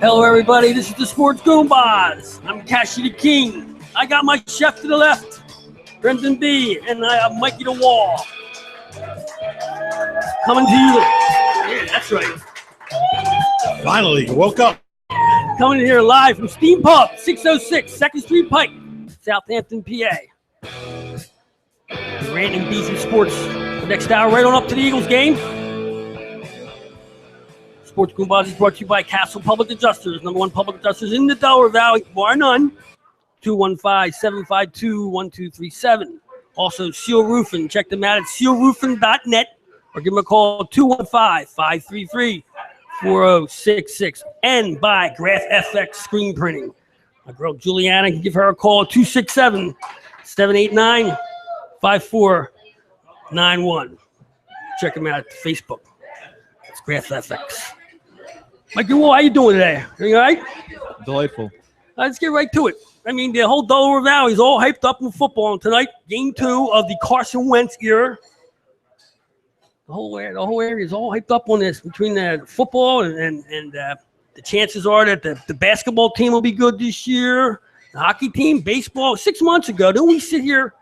Hello, everybody. This is the Sports Goombahs. I'm Cashy the King. I got my chef to the left, Brendan B, and I have Mikey the Wall. Coming to you. Yeah, that's right. Finally, you woke up. Coming in here live from Steam Pub, 606 2nd Street Pike, Southampton, PA. Random Beasley Sports. The next hour, right on up to the Eagles game. Sports Goombahs is brought to you by Castle Public Adjusters, #1 public adjusters in the Delaware Valley, bar none. 215-752-1237. Also, Seal Roofing. Check them out at sealroofing.net or give them a call 215-533-4066. And by Graph FX Screen Printing. My girl Juliana can give her a call at 267-789-5491. Check them out at Facebook. It's Graph FX. Mikey Wall, how you doing today? Are you all right? Delightful. Let's get right to it. I mean, the whole Delaware Valley is all hyped up in football. And tonight, game 2 of the Carson Wentz era. The whole area is all hyped up on this between the football and the chances are that the basketball team will be good this year. The hockey team, baseball. 6 months ago, didn't we sit here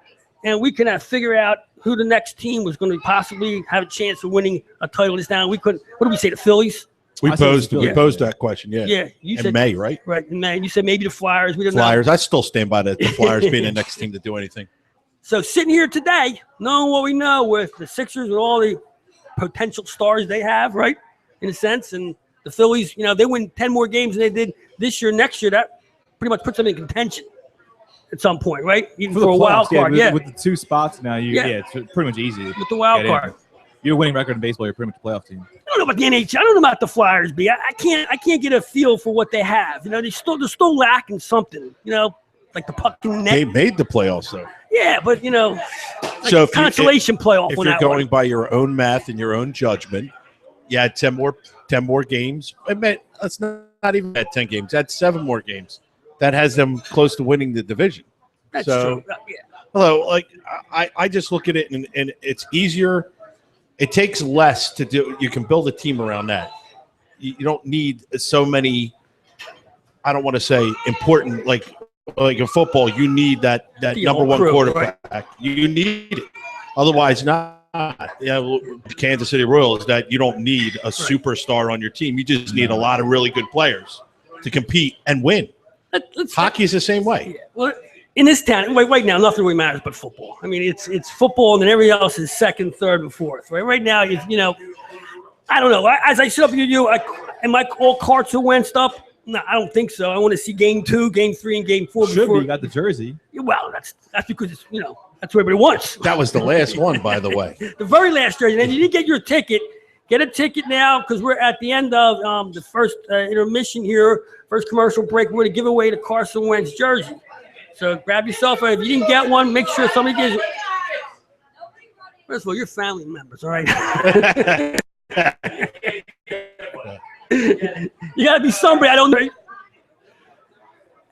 and we could figure out who the next team was going to possibly have a chance of winning a title this time? We couldn't. What did we say? The Phillies? We posed that question, yeah. Yeah. You said, in May, right? Right, in May. You said maybe the Flyers. We didn't know. Flyers. I still stand by the Flyers being the next team to do anything. So sitting here today, knowing what we know with the Sixers and all the potential stars they have, right, in a sense, and the Phillies, they win 10 more games than they did this year, next year, that pretty much puts them in contention at some point, right? Even for a wild card, With the 2 spots now, it's pretty much easy. With the wild card. You're a winning record in baseball, you're pretty much a playoff team. I don't know about the NHL. I don't know about the Flyers, B. I can't get a feel for what they have. They're still lacking something, like the puck in the net. They made the playoffs, though. Yeah, but, like so consolation playoff. If you're going by your own math and your own judgment, you had 10 more games. I mean, that's not even at 10 games. That's 7 more games. That has them close to winning the division. That's true. Yeah. Although, I just look at it and it's easier. It takes less to do. You can build a team around that. You don't need so many. I don't want to say important like in football. You need that number 1 quarterback. Right? You need it. Otherwise, not. Kansas City Royals. That you don't need a superstar on your team. You just need a lot of really good players to compete and win. Hockey is the same way. Yeah. Well, in this town, right now, nothing really matters but football. I mean, it's football, and then everything else is second, third, and fourth. Right? Right now, I don't know. As I sit up here, am I all carts are Wentz up? No, I don't think so. I want to see game 2, game 3, and game 4. Should be. You got the jersey. Well, that's because it's that's what everybody wants. That was the last one, by the way. The very last jersey. And you didn't get your ticket. Get a ticket now because we're at the end of the first intermission here, first commercial break. We're going to give away the Carson Wentz jersey. So grab yourself. If you didn't get one, make sure somebody gives it. First of all, you're family members, all right? You got to be somebody. I don't know.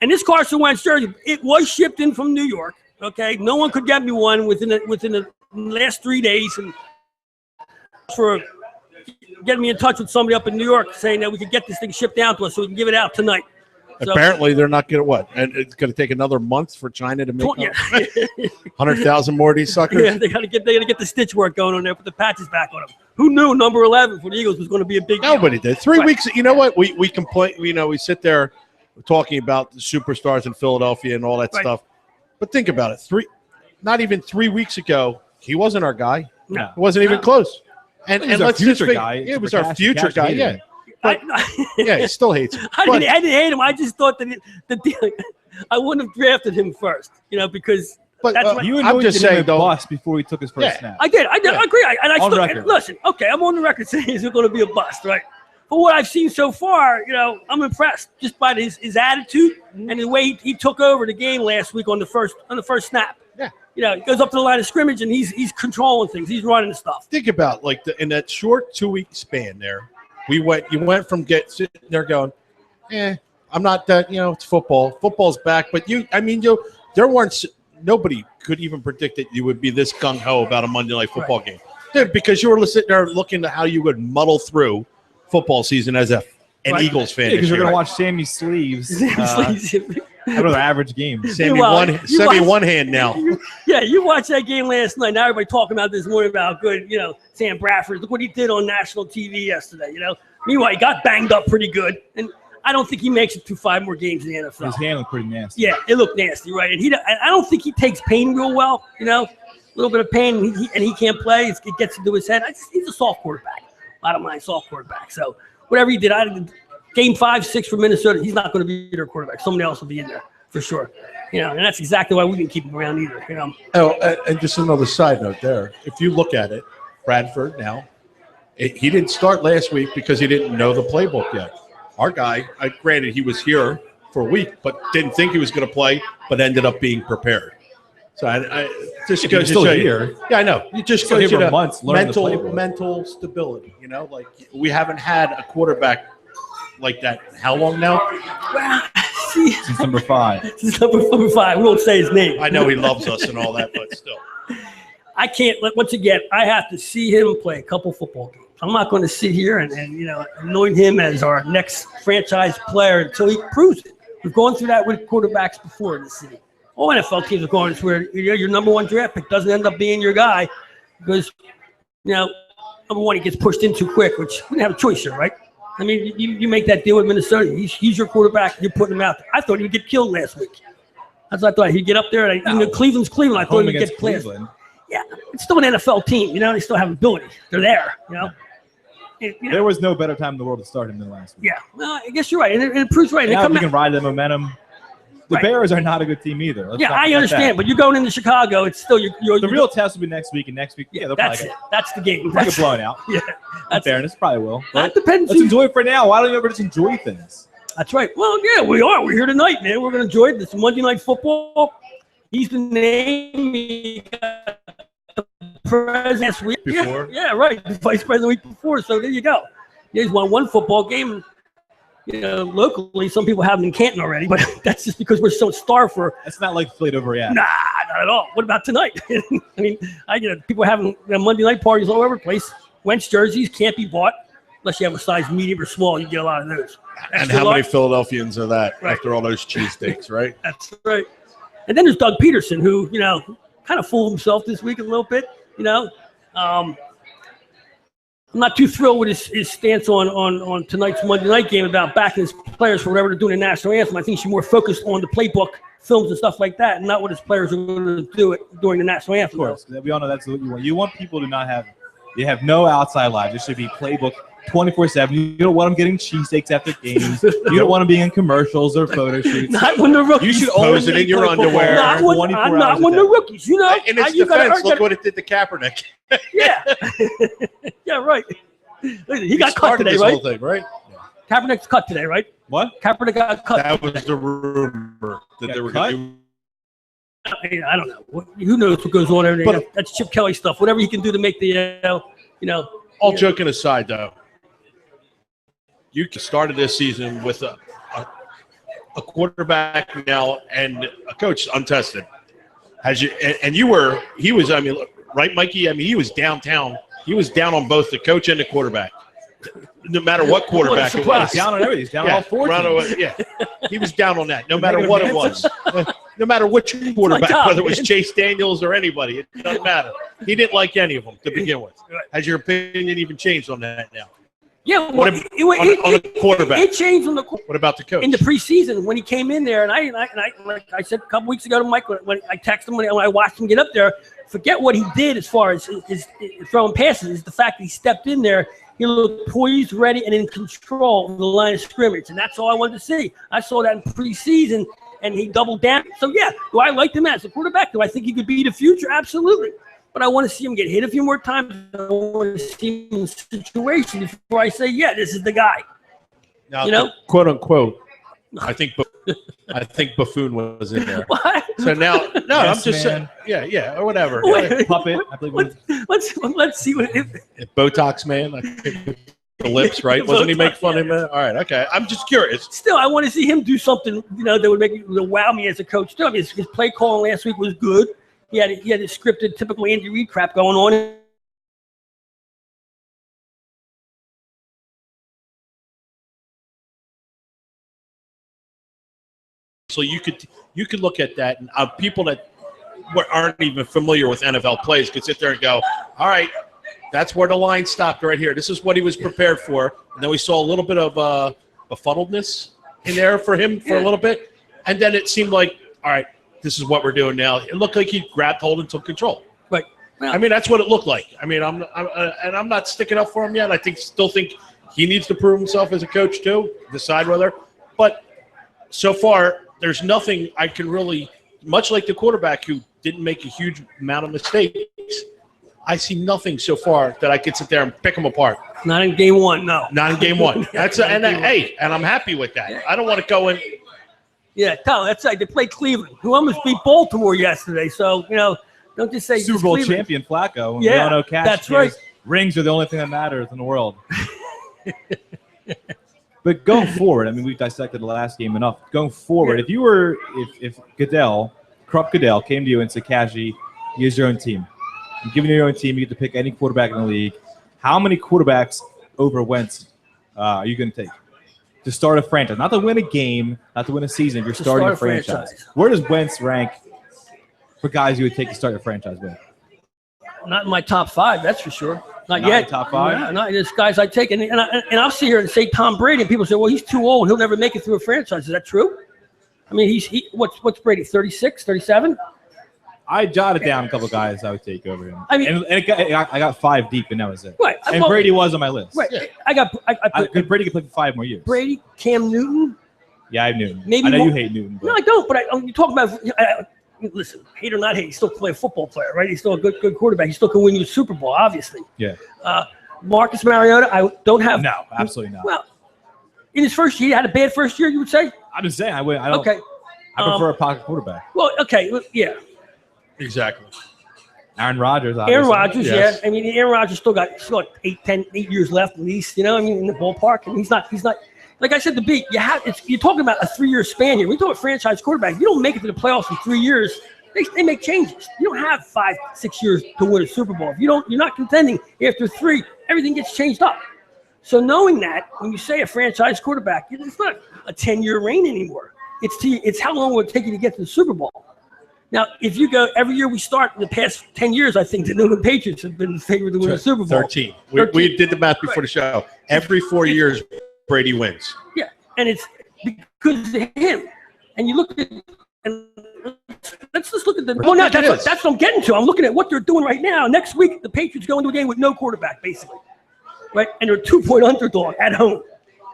And this Carson Wentz jersey, it was shipped in from New York. Okay, no one could get me one within the last 3 days, and for getting me in touch with somebody up in New York saying that we could get this thing shipped down to us so we can give it out tonight. Apparently, they're not going to what? And it's going to take another month for China to make 100,000 more of these suckers? Yeah, they got to get the stitch work going on there, put the patches back on them. Who knew number 11 for the Eagles was going to be a big deal? Nobody did. 3 weeks, you know what? We complain, we sit there talking about the superstars in Philadelphia and all that stuff. But think about it. Not even 3 weeks ago, he wasn't our guy. No. It wasn't even close. And let's just guy. It was our future guy, yeah. But, yeah, he still hates him. I didn't hate him. I just thought that I wouldn't have drafted him first, because But you anointed him a bust before he took his first snap. I did. I agree. Record. Listen, okay, I'm on the record saying he's going to be a bust, right? But what I've seen so far, I'm impressed just by his attitude and the way he took over the game last week on the first snap. Yeah. He goes up to the line of scrimmage and he's controlling things. He's running stuff. Think about in that short 2 week span there, you went from sitting there going, I'm not that, it's football. Football's back, but there weren't. Nobody could even predict that you would be this gung-ho about a Monday Night Football game. Dude, because you were sitting there looking at how you would muddle through football season as a an Right. Eagles fan. Because this you're year. going to watch Sammy Sleeves. Another average game. Sammy one hand now. You watched that game last night. Now everybody talking about this morning about how good, Sam Bradford. Look what he did on national TV yesterday, Meanwhile, he got banged up pretty good. And I don't think he makes it through 5 more games in the NFL. His hand looked pretty nasty. Yeah, it looked nasty, right? And I don't think he takes pain real well, a little bit of pain, and he can't play. It gets into his head. He's a soft quarterback. Bottom line, soft quarterback. So whatever he did, game 5, 6 for Minnesota, he's not going to be their quarterback. Somebody else will be in there for sure. And that's exactly why we didn't keep him around either. Oh, and just another side note there. If you look at it, Bradford now, he didn't start last week because he didn't know the playbook yet. Our guy, granted, he was here for a week, but didn't think he was going to play, but ended up being prepared. So I just goes to show you. Yeah, I know. You just goes to months mental stability. Like we haven't had a quarterback like that. How long now? Well, Since number 5. Since number 5. We won't say his name. I know he loves us and all that, but still. I can't. Once again, I have to see him play a couple football games. I'm not going to sit here and anoint him as our next franchise player until he proves it. We've gone through that with quarterbacks before in the city. All NFL teams are going through where your number 1 draft pick doesn't end up being your guy because, number 1, he gets pushed in too quick, which we didn't have a choice here, right? I mean, you make that deal with Minnesota. He's your quarterback. You're putting him out there. I thought he'd get killed last week. That's what I thought. He'd get up there. Cleveland's Cleveland. I thought he'd get Cleveland. Yeah, it's still an NFL team. They still have ability. They're there, There was no better time in the world to start him than last week. Yeah, well, I guess you're right. And it proves right. Now we can ride the momentum. The Bears are not a good team either. I understand, but you're going into Chicago. It's still the real test will be next week, and next week, they'll that's probably it. That's the game. Like a blown out. Yeah, in fairness, probably will. That depends. Let's enjoy it for now. Why don't you ever just enjoy things? That's right. Well, yeah, we are. We're here tonight, man. We're going to enjoy this Monday Night Football. He's the name. He got the president week before. Yeah, right. The vice president the week before. So there you go. He's won 1 football game. Locally, some people have him in Canton already, but that's just because we're so starved for. It's not like played over yet. Nah, not at all. What about tonight? I mean, I get people having Monday night parties all over the place. Wentz jerseys can't be bought unless you have a size medium or small. You get a lot of those. And how many Philadelphians are that after all those cheesesteaks, right? That's right. And then there's Doug Peterson, who kind of fooled himself this week a little bit. I'm not too thrilled with his stance on tonight's Monday night game about backing his players for whatever they're doing in the national anthem. I think he's more focused on the playbook, films and stuff like that, and not what his players are going to do during the national anthem. Of course. We all know that's what you want. You want people to not have – you have no outside lives. It should be playbook 24/7. You don't want them getting cheesesteaks after games. You don't want them being in commercials or photo shoots. Not when they're rookies. You should always in your underwear. Not when they're rookies. In its defense, look what it did to Kaepernick. Yeah. Yeah, right. He got cut today, this right? whole thing, right? Kaepernick's cut today, right? What? Kaepernick got cut. That was the rumor that they were going to I don't know. Who knows what goes on over there? That's Chip Kelly stuff. Whatever he can do to make the, All joking aside, though, you started this season with a quarterback now and a coach untested. He was, right, Mikey? He was downtown. He was down on both the coach and the quarterback. No matter what quarterback it was. Down on everything. He's down on all 4 teams. Yeah, he was down on that. No matter what it was. No matter which quarterback, whether it was Chase Daniels or anybody, it doesn't matter. He didn't like any of them to begin with. Has your opinion even changed on that now? Yeah, on the quarterback. It changed on the. What about the coach? In the preseason when he came in there, and I like I said a couple weeks ago to Mike when I texted him when I watched him get up there. Forget what he did as far as his throwing passes. Is the fact that he stepped in there. He looked poised, ready, and in control of the line of scrimmage, and that's all I wanted to see. I saw that in preseason, and he doubled down. So yeah, do I like him as a quarterback? Do I think he could be the future? Absolutely. But I want to see him get hit a few more times. I want to see him in situations before I say, yeah, this is the guy. Now, quote unquote, I think Buffoon was in there. What? So now, I'm just saying, yeah, or whatever. Wait, puppet. I believe let's see what Botox man. I think the lips, right? Wasn't he make fun of him? All right, okay. I'm just curious. Still, I want to see him do something, that would wow me as a coach. Too. His play calling last week was good. He had his scripted, typical Andy Reid crap going on. you could look at that, and people that aren't even familiar with NFL plays could sit there and go, all right, that's where the line stopped right here. This is what he was prepared for. And then we saw a little bit of befuddledness in there for him for a little bit. And then it seemed like, all right, this is what we're doing now. It looked like he grabbed hold and took control. Right. Well, I mean, that's what it looked like. I mean, I'm not sticking up for him yet. I still think he needs to prove himself as a coach too, decide whether. But so far, there's nothing I can really, much like the quarterback who didn't make a huge amount of mistakes, I see nothing so far that I could sit there and pick them apart. not in game one, no. Not in game one. And I'm happy with that. Yeah. I don't want to go in. Yeah, Tom, that's right. They played Cleveland, who almost beat Baltimore yesterday. So, don't just say Super Bowl Cleveland. champion Flacco. Yeah, we all know that's right. Rings are the only thing that matters in the world. But going forward, I mean, we've dissected the last game enough. Going forward, if Krupp Goodell came to you and said, Cashy, here's your own team. You're giving your own team. You get to pick any quarterback in the league. How many quarterbacks over Wentz are you going to take to start a franchise? Not to win a game, not to win a season. If you're starting a franchise. Where does Wentz rank for guys you would take to start a franchise with? Not in my top 5, that's for sure. Not Not yet. in top 5? No, not there's guys I take. And I'll sit here and say Tom Brady, and people say, well, he's too old. He'll never make it through a franchise. Is that true? I mean, what's Brady, 36, 37? I jotted down a couple guys I would take over him. I mean- I got 5 deep, and that was it. Right. And Brady was on my list. Right. Yeah. I put Brady could play for 5 more years. Brady, Cam Newton. Yeah, I have Newton. Maybe I know more- you hate Newton. But No, I don't. But you talk about listen, hate or not hate, he's still a football player, right? He's still a good quarterback. He still can win you a Super Bowl, obviously. yeah. Marcus Mariota, I don't have. No, absolutely not. Well, in his first year, he had a bad first year, you would say? I'm just saying. I don't. Okay. I prefer a pocket quarterback. Well, okay. Yeah. Exactly. Aaron Rodgers. Obviously. Aaron Rodgers, Yes. yeah. I mean, Aaron Rodgers still got 8 years left at least, I mean, in the ballpark. And he's not, like I said, you're talking about a 3-year span here. We talk about franchise quarterback. If you don't make it to the playoffs in 3 years, they make changes. You don't have 5-6 years to win a Super Bowl. If you're not contending after 3, everything gets changed up. So knowing that, when you say a franchise quarterback, it's not a 10-year reign anymore. It's how long will it take you to get to the Super Bowl. Now, if you go every year we start in the past 10 years, I think the New England Patriots have been favored to win the Super Bowl. 13. We did the math before the show. Every 4 years, Brady wins. Yeah, and it's because of him. And you look at and let's just look at the. Well, no, that's what I'm getting to. I'm looking at what they're doing right now. Next week, the Patriots go into a game with no quarterback, basically, right? And they're a 2-point underdog at home,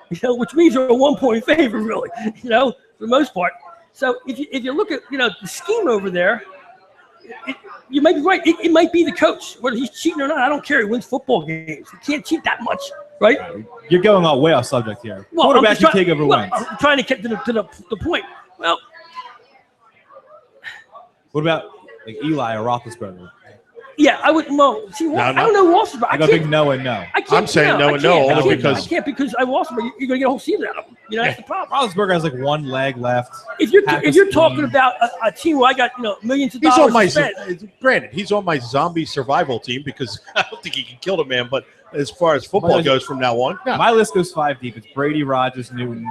which means they're a 1-point favorite, really, for the most part. So if you look at the scheme over there, you might be right. It might be the coach, whether he's cheating or not. I don't care. He wins football games. He can't cheat that much, right? You're going all way off subject here. Well, Quarterback you take over Wentz. I'm trying to get to the point. Well, What about like Eli or Roethlisberger? yeah, I would. Well, see, I don't know Roethlisberger. I got big no and no. I'm saying no and no only because I can't because Roethlisberger, you're going to get a whole season out of him. That's the problem. Roethlisberger has like one leg left. If you're talking about a team where I got millions of he's dollars on my spent, granted he's on my zombie survival team because I don't think he can kill the man. But as far as football goes from now on, my list goes 5 deep. It's Brady, Rodgers, Newton,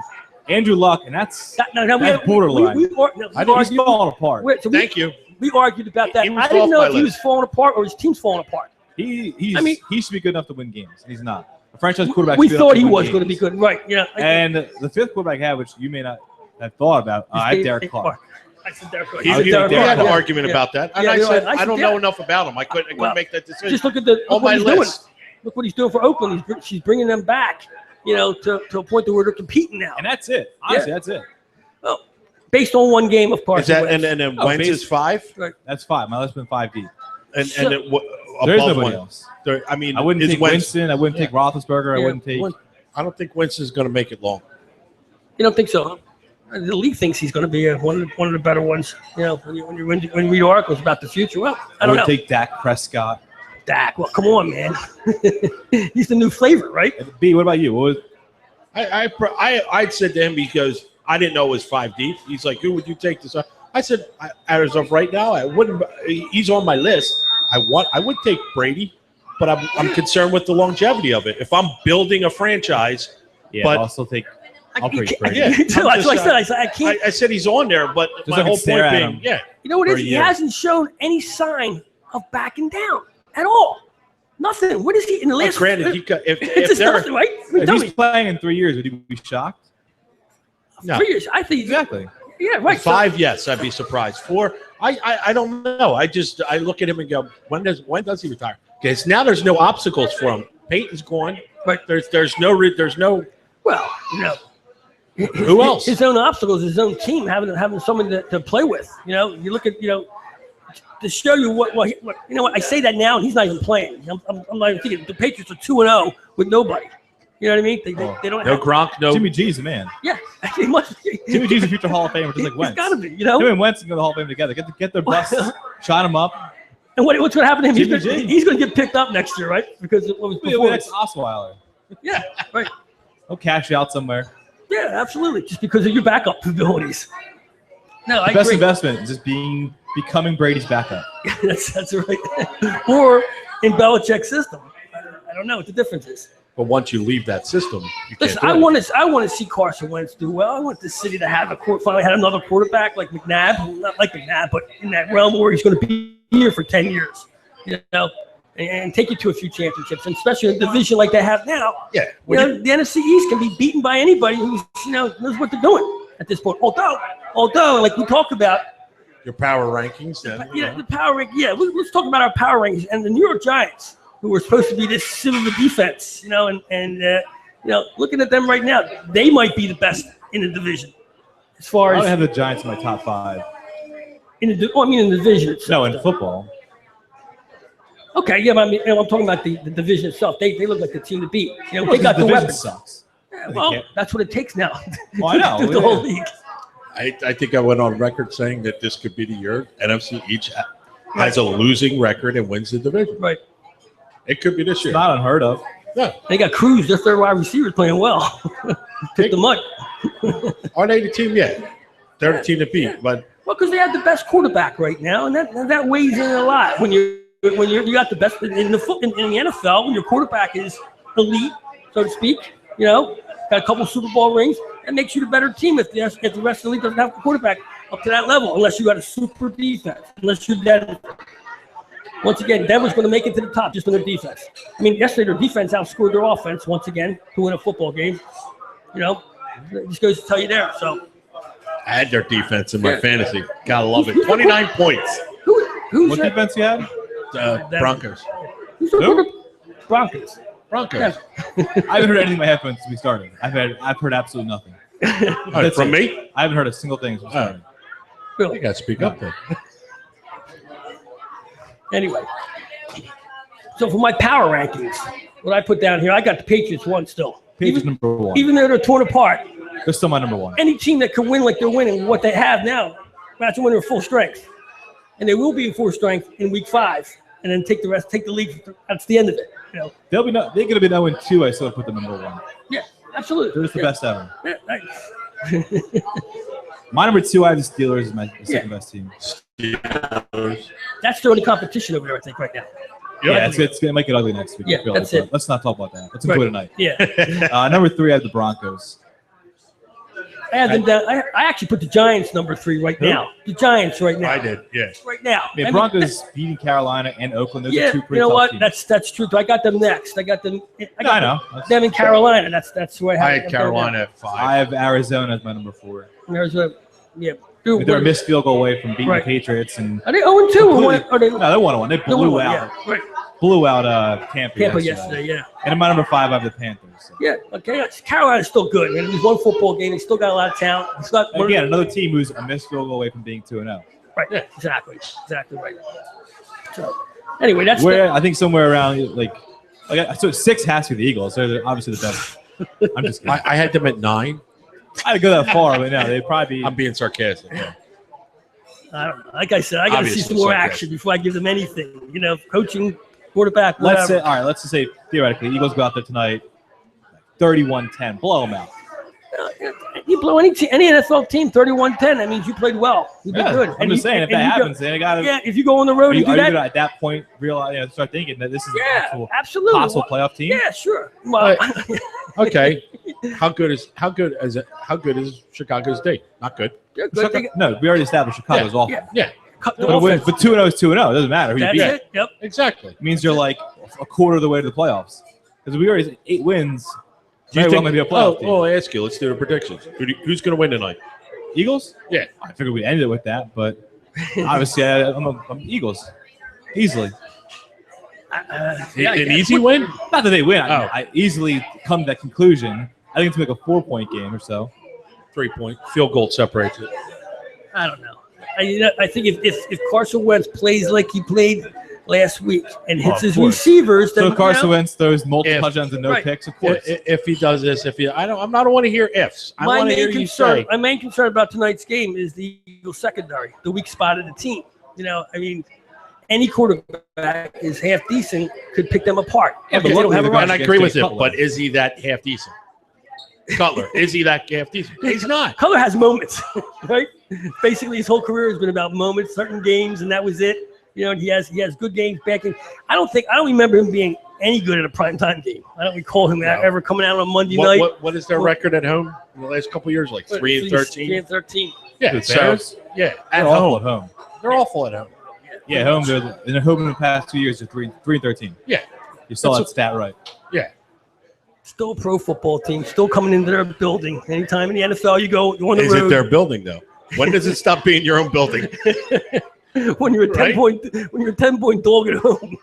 Andrew Luck, and that's borderline. He's falling apart. Thank you. We argued about that. He was I didn't off know my if he was list. falling apart or his team's falling apart. He should be good enough to win games, and he's not. A franchise quarterback. We thought he was going to be good, right? Yeah. And the 5th quarterback I have, which you may not have thought about, I have Derek Clark. I said Derek Clark. He had an argument about that, and I said I don't know Derek. enough about him. I couldn't make that decision. Just look at on my list. Look what he's doing for Oakland. She's bringing them back, to a point where they're competing now. And that's it. Honestly, that's it. Well, based on one game of Carson Is that Wentz. and then Wentz is 5? Right. That's 5. My list's been 5 deep. And There's above nobody one. else. I mean, I wouldn't is take Wentz, Winston. I wouldn't take Roethlisberger. I wouldn't take. I don't think Wentz is going to make it long. You don't think so? Huh? The league thinks he's going to be one of the better ones. When you read articles about the future, well, I don't know. Take Dak Prescott. Dak, well, come on, man. He's the new flavor, right? B, what about you? What was, I said to him because I didn't know it was 5 deep. He's like, who would you take this? I said, as of right now, I wouldn't. He's on my list. I would take Brady, but I'm concerned with the longevity of it. If I'm building a franchise, yeah, but also take. I'll preach Brady. Yeah. That's what I said. I can't. I said he's on there, but Just my like whole stare point at being, him. yeah. You know what it For is? a He year. hasn't shown any sign of backing down at all. Nothing. What is he in the last? Granted, if it's just they're nothing, right? If Tell he's me. playing in 3 years, would you be shocked? no. 3 years. I think. Exactly. Yeah, right. 5, yes, I'd be surprised. 4, I don't know. I look at him and go, when does he retire? Because now there's no obstacles for him. Peyton's gone. Right. There's no Well, you know. Who else? His own obstacles, his own team, having someone to play with. You know, you look at to show you what you know. What I say that now, and he's not even playing. I'm not even thinking. The Patriots are 2-0 with nobody. You know what I mean? They don't no have. Gronk, no. Jimmy G's the man. Yeah, he must be. Jimmy G's a future Hall of Famer, just like He's Wentz. got to be. You know. Him and Wentz can go to the Hall of Fame together. Get their busts, shine them up. And what's going to happen to him? Jimmy G. He's going to get picked up next year, right? Because of what was He'll be the performance. next Osweiler. Yeah, right. He'll cash you out somewhere. Yeah, absolutely. Just because of your backup abilities. No, I The best agree. investment is just becoming Brady's backup. that's right. Or in Belichick's system. I don't know what the difference is. But once you leave that system, you can't Listen, do I it. want to see Carson Wentz do well. I want the city to have finally had another quarterback like McNabb, not like McNabb, but in that realm where he's going to be here for 10 years, you know, and take you to a few championships, and especially in a division like they have now. Yeah. You know, the NFC East can be beaten by anybody who's knows what they're doing at this point. Although, like we talked about, Your power rankings, then. the power rank. Yeah, let's talk about our power rankings and the New York Giants, who were supposed to be this silver defense, and looking at them right now, they might be the best in the division as far I as don't have the Giants in my top 5. in the division itself. No, in football. Okay, yeah, but I'm talking about the division itself. They look like the team to beat. You know, they got the division weapons. sucks. Yeah, well, that's what it takes now. Well, I know. the whole league. I think I went on record saying that this could be the year NFC each has a losing record and wins the division. Right. It could be this It's year. not unheard of. Yeah. They got Cruz, their third wide receiver, playing well. Took the mud. Are they the team yet? They're the team to beat, but Well, because they have the best quarterback right now, and that weighs in a lot when you got the best in the NFL. When your quarterback is elite, so to speak, got a couple Super Bowl rings, that makes you the better team if the rest of the league doesn't have a quarterback up to that level, unless you got a super defense, unless you're Denver. Once again, Denver's going to make it to the top just on their defense. I mean, yesterday their defense outscored their offense once again to win a football game. It just goes to tell you there. So I had their defense in my Yeah. fantasy. Gotta love it. 29 points. who's What that? defense you had? Broncos. Who's the quarterback? Broncos. Broncos. Yeah. I haven't heard anything in my headphones since we started. I've heard absolutely nothing. Oh, from me? I haven't heard a single thing since we started. You Really. gotta speak up then. Anyway, so for my power rankings, what I put down here, I got the Patriots one still. Patriots number 1. Even though they're torn apart, They're still my number 1. any team that can win like they're winning, what they have now, imagine when they're full strength. And they will be in full strength in week 5, and then take the league. That's the end of it. They're going to be 0-2. I still put them number 1. Yeah, absolutely. They're just the best ever. Yeah, nice. My number 2, I have the Steelers as my second best team. That's the only competition over there, I think, right now. Yeah, it's going to make it ugly next week. Yeah, I feel that's like, it. but let's not talk about that. Let's enjoy Right. tonight. Yeah. Number 3, I have the Broncos. I had them down. I actually put the Giants number 3 right now. The Giants right now. I did, yeah. Right now. I mean, Broncos beating Carolina and Oakland. Those Yeah, are two you pretty know tough what? teams. That's true. I got them next. I got them them in That's- Carolina. That's where I have had them Carolina at I 5. have Arizona as my number 4. There's a Dude, They're a missed field goal away from beating Right. the Patriots. And Are they 0-2 or what? Are they? no, they 1-1. They they're blew 1-1, out. Yeah, right. Blew out Tampa yesterday. Yeah. And in my number 5, I have the Panthers. So. Yeah. Okay. Carolina's still good. Man. It was one football game. They still got a lot of talent. It's not Again, another team who's a missed field goal away from being 2-0. right. Yeah, exactly right. So anyway, that's Where I think somewhere around so 6 has to be the Eagles. They're obviously the best. I'm just kidding. I had them at 9. I didn't go that far, but no, they'd probably be. I'm being sarcastic. Yeah. I don't know. Like I said, I got to see Obviously, some more sarcastic. action before I give them anything. Coaching, quarterback, whatever. Let's just say theoretically, Eagles go out there tonight, 31-10, blow them out. You blow any NFL team 31-10. That means you played well. You did good. I'm just saying, if that happens, then it got to. Yeah, if you go on the road Are and you do that, gonna, at that point, realize, start thinking that this is an yeah, actual absolutely. possible playoff team? Yeah, sure. Well, Okay. How good is Chicago's D? Not good. They're good. They- No, we already established Chicago's awful. Yeah. Yeah, the But offense- 2-0 is 2-0. It doesn't matter who you That's beat. it. Yep. exactly. It means you're like a quarter of the way to the playoffs. Because we already said 8 wins. Do you Very well think? maybe a playoff team. I ask you. Let's do the predictions. Who's going to win tonight? Eagles? Yeah. I figured we ended it with that, but obviously I'm Eagles. Easily. An easy win? Not that they win. Oh. I easily come to that conclusion. I think it's like a 4-point game or so. 3-point field goal separates it. I don't know. I think if Carson Wentz plays like he played last week and hits Of his course. receivers, then So Carson Wentz throws multiple If- touchdowns and no right. picks, of course. If he does this, I don't want to hear ifs. I my want to hear main you concern, say. my main concern about tonight's game is the Eagles secondary, the weak spot of the team. Any quarterback is half decent could pick them apart. Yeah, but They don't have a luckily And run. I agree with Jay him, Cutler. but is he that half decent? Cutler, is he that half decent? He's not. Cutler has moments, right? Basically, his whole career has been about moments, certain games, and that was it. He has good games back in. I don't remember him being any good at a primetime game. I don't recall him ever coming out on Monday night. What is their record at home in the last couple of years? Like 3-13. 3-13. Yeah, The so Bears? yeah, They're at awful home. at home. They're awful at home. Yeah, home. They're home in the past 2 years. They're 3-13. Yeah, You saw That's that stat right. yeah. Still a pro football team, still coming into their building. Anytime in the NFL you go, you're on the Is road. it their building though? When does it stop being your own building? when you're a Right? 10-point dog at home,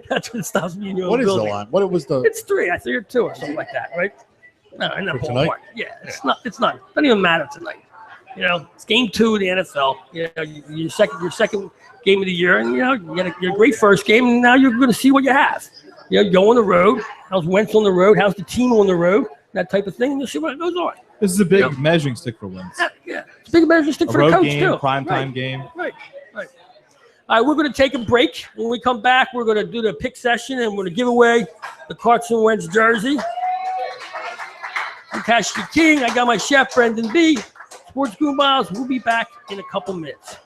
that's when it stops being your own What is the building. line? What was the? It's 3, I think, or 2 or something like that, right? No, in that For tonight? ballpark. Yeah, it's not. Doesn't even matter tonight. It's game 2 of the NFL. Your second game of the year, and you had your great first game, and now you're going to see what you have. Go on the road. How's Wentz on the road? How's the team on the road? That type of thing, and you'll see what goes on. This is a big measuring stick for Wentz. Yeah, it's a big measure stick A for the road coach game, too. primetime Right. game. Right. All right, we're going to take a break. When we come back, we're going to do the pick session, and we're going to give away the Carson Wentz jersey. I'm Cash King. I got my chef, Brendan B. Sports Goombahs. We'll be back in a couple minutes.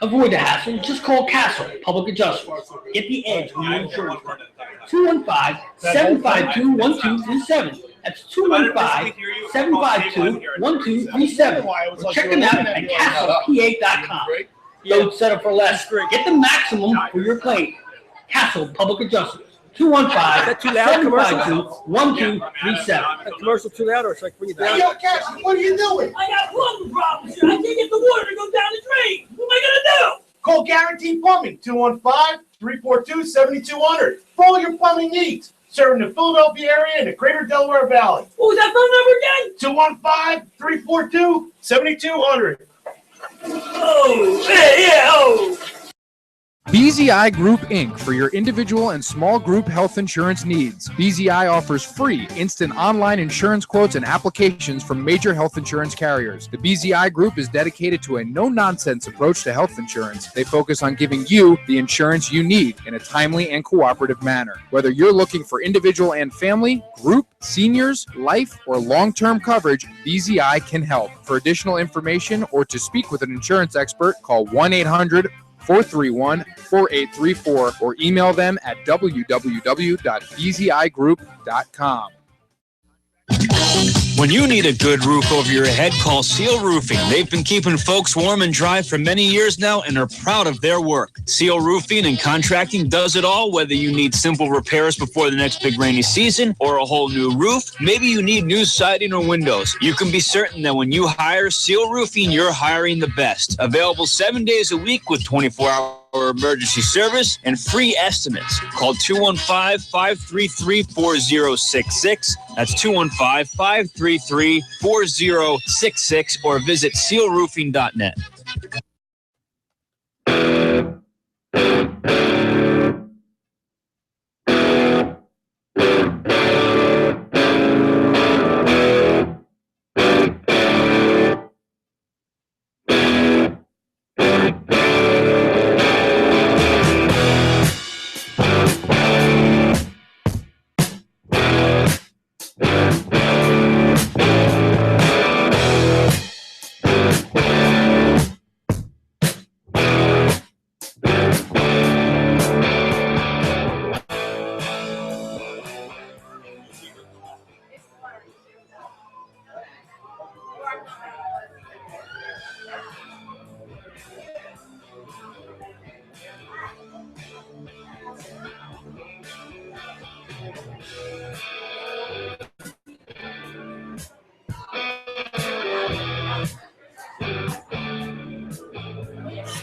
Avoid the hassle. Just call Castle Public Adjusters. Get the edge on your insurance company. 215-752-1237. That's 215-752-1237. Or check them out at castlepa.com. Don't settle for less. Get the maximum for your claim. Castle Public Adjusters. 215-752-1237. That commercial too loud, or should I bring it down? Yo, Cassie, what are you doing? I got plumbing problems here. I can't get the water to go down the drain. What am I going to do? Call Guaranteed Plumbing, 215-342-7200 for all your plumbing needs. Serving the Philadelphia area and the greater Delaware Valley. What was that phone number again? 215-342-7200. Oh, yeah, oh. BZI Group Inc. for your individual and small group health insurance needs. BZI offers free, instant online insurance quotes and applications from major health insurance carriers. The BZI Group is dedicated to a no-nonsense approach to health insurance. They focus on giving you the insurance you need in a timely and cooperative manner. Whether you're looking for individual and family, group, seniors, life, or long-term coverage, BZI can help. For additional information or to speak with an insurance expert, call 1-800-431-4834 or email them at www.bzigroup.com. When you need a good roof over your head, call Seal Roofing. They've been keeping folks warm and dry for many years now and are proud of their work. Seal Roofing and Contracting does it all, whether you need simple repairs before the next big rainy season or a whole new roof. Maybe you need new siding or windows. You can be certain that when you hire Seal Roofing, you're hiring the best. Available 7 days a week with 24-hour emergency service and free estimates. Call 215-533-4066. That's 215-533-4066 or visit sealroofing.net.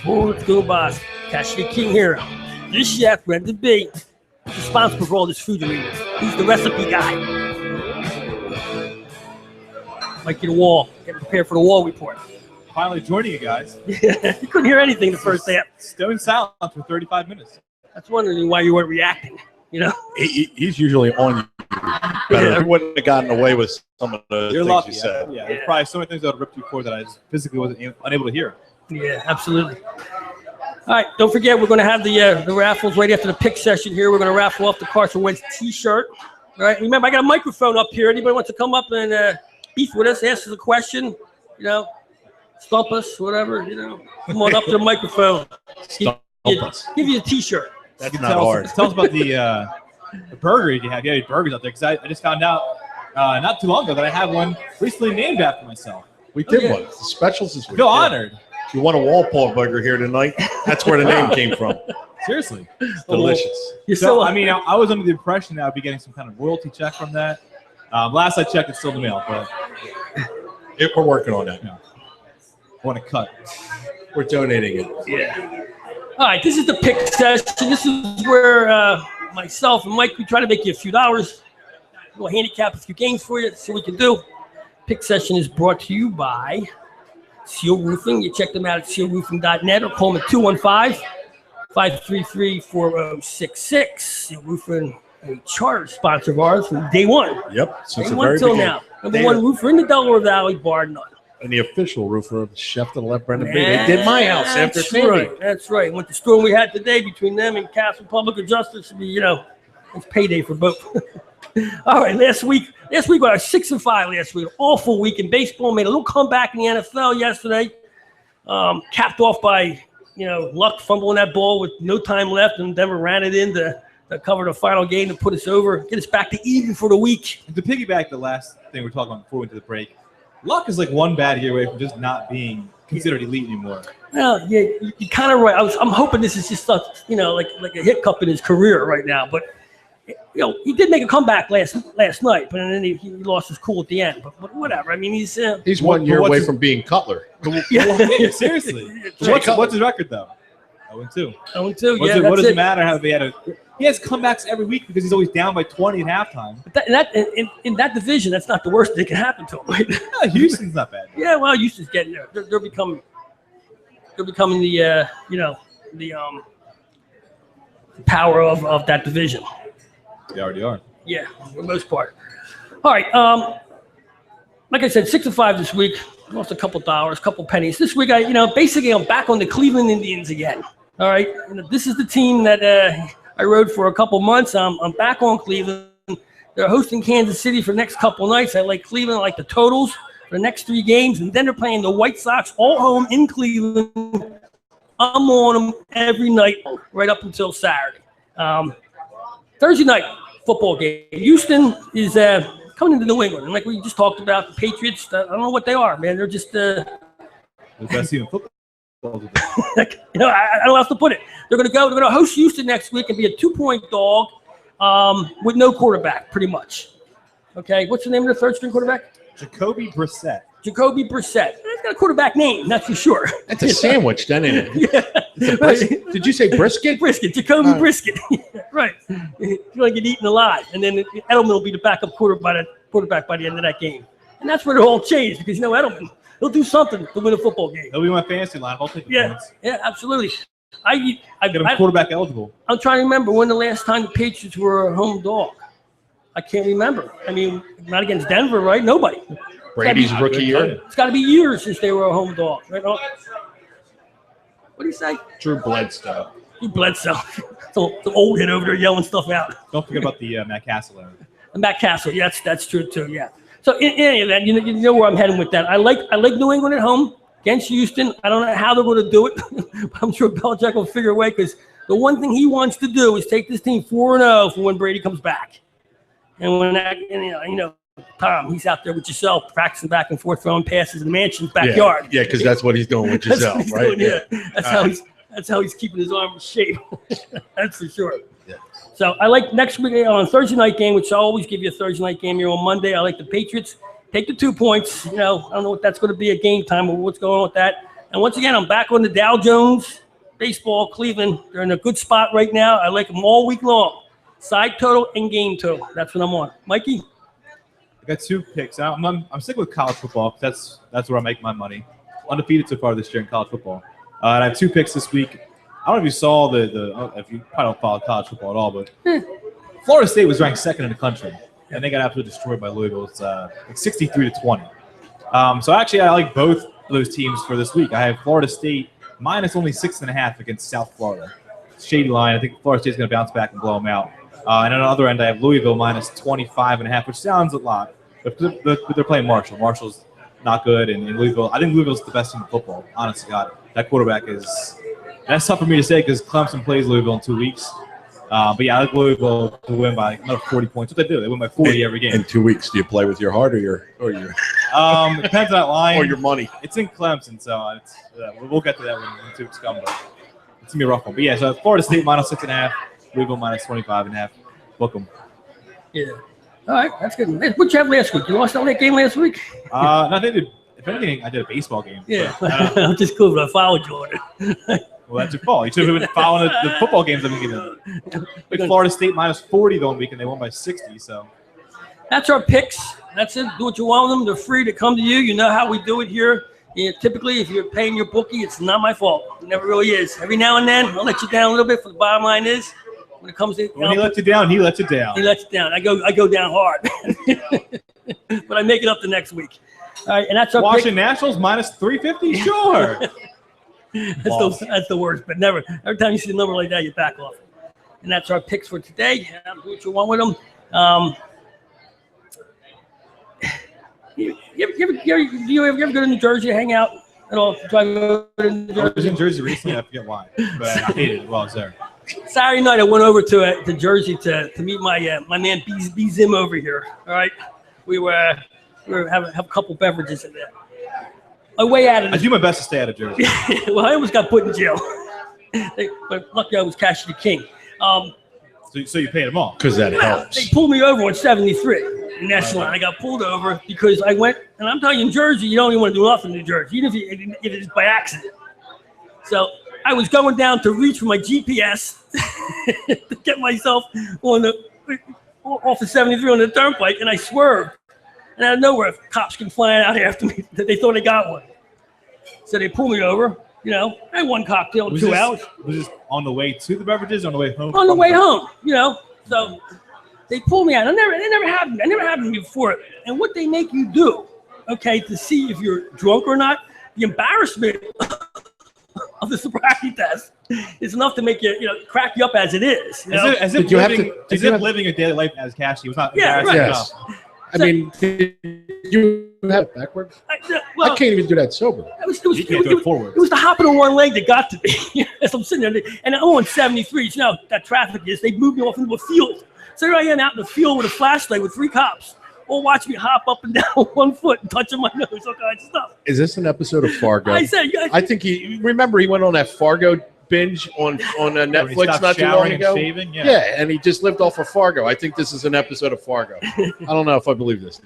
Oh, it's Goombahs. Cash the King here. This chef, Brendan B, is responsible for all this food you're eating. He's the recipe guy. Might get a wall. Get prepared for the wall report. Finally joining you guys. You couldn't hear anything the first half. Stone silent for 35 minutes. That's wondering why you weren't reacting. You know, He's usually on you. Better. Yeah. He wouldn't have gotten away with some of the You're things lucky. you said. Yeah, there's probably so many things that I ripped you for that I just physically wasn't unable to hear. Yeah, absolutely. All right, don't forget we're going to have the raffles right after the pick session here. We're going to raffle off the Carson Wentz T-shirt. All right, remember I got a microphone up here. Anybody wants to come up and beef with us, ask us a question, you know, stump us, whatever, you know, come on up to the microphone. Stump us. Give you a T-shirt. That's You not tell hard. us, tell us about the burger you have. You have any burgers out there? Because I just found out not too long ago that I have one recently named after myself. We did yeah. one. The specials this I week. feel Yeah. honored. You want a Walpole burger here tonight? That's where the name came from. Seriously. It's delicious. You're So, so, I mean, I was under the impression that I'd be getting some kind of royalty check from that. Last I checked, it's still in the mail, but We're working on that. I want to cut. We're donating it. yeah. All right, this is the pick session. This is where myself and Mike, we try to make you a few dollars. We'll handicap a few games for you, see what we can do. Pick session is brought to you by Seal Roofing. You check them out at sealroofing.net or call them at 215-533-4066. Seal Roofing, a charter sponsor of ours from day one. Yep. Since Day the one very till beginning. now. Number one roofer in the Delaware Valley, bar none. And the official roofer of the Chef to the Left, Brendan B. They did my house after That's Sandy. right. That's right. Went the storm we had today between them and Castle Public Adjuster should be, you know, it's payday for both. All right, last week we were 6-5 last week. Awful week in baseball. Made a little comeback in the NFL yesterday. Capped off by, you know, Luck fumbling that ball with no time left, and Denver ran it in to cover the final game to put us over, get us back to even for the week. And to piggyback the last thing we were talking about before we went to the break, Luck is like one bad year away from just not being considered elite anymore. Well, yeah, you're kind of right. I'm hoping this is just you know, like a hiccup in his career right now. But you know, he did make a comeback last night, but then he lost his cool at the end. But whatever. I mean, he's 1 year away from being Cutler. yeah. Seriously. Right. What's his record though? 0-2. 0-2. What Yeah, does that's it matter how they had a? He has comebacks every week because he's always down by 20 at halftime. But in that division, that's not the worst that can happen to him. Right? Yeah, Houston's not bad. Yeah, well, Houston's getting there. They're becoming the you know, the power of that division. They already are. Yeah, for the most part. All right. Like I said, 6-5 this week. Lost a couple dollars, couple pennies. This week, basically I'm back on the Cleveland Indians again. All right. And this is the team that I rode for a couple months. I'm back on Cleveland. They're hosting Kansas City for the next couple nights. I like Cleveland. I like the totals for the next 3 games. And then they're playing the White Sox all home in Cleveland. I'm on them every night right up until Saturday. Thursday night football game. Houston is coming into New England. And like we just talked about, the Patriots, I don't know what they are, man. They're just The best team in football. I don't know how else to put it. They're going to host Houston next week and be a 2-point dog with no quarterback, pretty much. Okay, what's the name of the third-string quarterback? Jacoby Brissett. Jacoby Brissett. He's got a quarterback name, that's for sure. That's a sandwich, then, isn't it? Yeah. Did you say brisket? Brisket, Jacoby Brisket. Right. He's going to get eaten alive. And then Edelman will be the backup quarterback by the end of that game. And that's where it all changed because, Edelman, he'll do something to win a football game. He'll be my fantasy line. I'll take the points. Yeah, absolutely. Get him quarterback eligible. I'm trying to remember when the last time the Patriots were a home dog. I can't remember. I mean, not against Denver, right? Nobody. Brady's rookie year. It's got to be years since they were a home dog, right? What do you say? Drew Bledsoe. You Bledsoe. Some old head over there yelling stuff out. Don't forget about the Matt Castle era. And Matt Castle, yeah, that's true too. Yeah. So in any event, you know where I'm heading with that. I like New England at home against Houston. I don't know how they're going to do it, but I'm sure Belichick will figure a way because the one thing he wants to do is take this team 4-0 for when Brady comes back. And when Tom, he's out there with yourself practicing back and forth, throwing passes in the mansion's backyard. Yeah, because that's what he's doing with Giselle, right? That's how he's keeping his arm in shape. That's for sure. Yeah. So I like next week on Thursday night game, which I always give you a Thursday night game here on Monday. I like the Patriots. Take the 2 points. I don't know what that's going to be at game time or what's going on with that. And once again, I'm back on the Dow Jones baseball, Cleveland. They're in a good spot right now. I like them all week long. Side total and game total. That's what I'm on. Mikey? I got 2 picks. I'm sticking with college football. That's where I make my money. Undefeated so far this year in college football. And I have 2 picks this week. I don't know if you saw if you probably don't follow college football at all, but Florida State was ranked 2nd in the country, and they got absolutely destroyed by Louisville. It's like 63-20. So actually, I like both of those teams for this week. I have Florida State minus only 6.5 against South Florida. Shady line. I think Florida State's going to bounce back and blow them out. And on the other end, I have Louisville minus 25.5, which sounds a lot, but they're playing Marshall. Marshall's not good, and Louisville. I think Louisville's the best team in football. Honest to God, that quarterback is. That's tough for me to say because Clemson plays Louisville in 2 weeks. But yeah, I like Louisville to win by another 40 points. What they do? They win by 40 every game. In 2 weeks, do you play with your heart or your Depends on that line or your money? It's in Clemson, so we'll get to that when 2 weeks come. But it's gonna be a rough one. But yeah, so Florida State minus 6.5, Louisville minus 25.5. Book them. Yeah. All right, that's good. What'd you have last week? You lost all that game last week? No, they did. If anything, I did a baseball game. Yeah, But, I'm just cool, but I followed you on it. well, that's your fault. You should have been following the football games I've been giving. Like Florida State minus 40 the one week, and they won by 60. So That's our picks. That's it. Do what you want with them. They're free to come to you. You know how we do it here. Typically, if you're paying your bookie, it's not my fault. It never really is. Every now and then, I'll let you down a little bit. For the bottom line is, when it comes to when he lets you down, he lets you down. He lets you down. I go down hard, but I make it up the next week. All right, and that's our Washington pick. Nationals minus 350. Sure. That's the worst, but never. Every time you see a number like that, you back off. And that's our picks for today. Do what you want with them. You ever go to New Jersey to hang out at all? Try to go to New Jersey? I was in Jersey recently. I forget why, but I hated it while I was there. Saturday night, I went over to Jersey to meet my man B Zim over here. All right, we were have a couple beverages in there. My way out of I do my best to stay out of Jersey. well, I almost got put in jail, but luckily I was Cash the King. So you paid them all Because that helps. They pulled me over on 73 in National Line. I got pulled over because I went, and I'm telling you, in Jersey, you don't even want to do nothing in New Jersey, even if it's by accident. So I was going down to reach for my GPS to get myself off of 73 on the turnpike, and I swerved. And out of nowhere, cops came flying out after me. They thought they got one. So they pulled me over. You know, I had one cocktail in 2 hours. Was this on the way to the beverages or on the way home? On the way home, you know. So they pulled me out. They never happened. It never happened to me before. And what they make you do, okay, to see if you're drunk or not, the embarrassment of the sobriety test is enough to make you, crack you up as it is. As if living a daily life as Cashy was not embarrassing enough. I mean, did you have it backwards? I can't even do that sober. It was the hopping on one leg that got to me. As I'm sitting there, and I'm on 73. You know that traffic is. They moved me off into a field. So here I am out in the field with a flashlight with 3 cops, all watching me hop up and down with 1 foot and touching my nose, all kinds of stuff. Is this an episode of Fargo? I think he went on that Fargo binge on Netflix not too long ago. And he just lived off of Fargo. I think this is an episode of Fargo. I don't know if I believe this.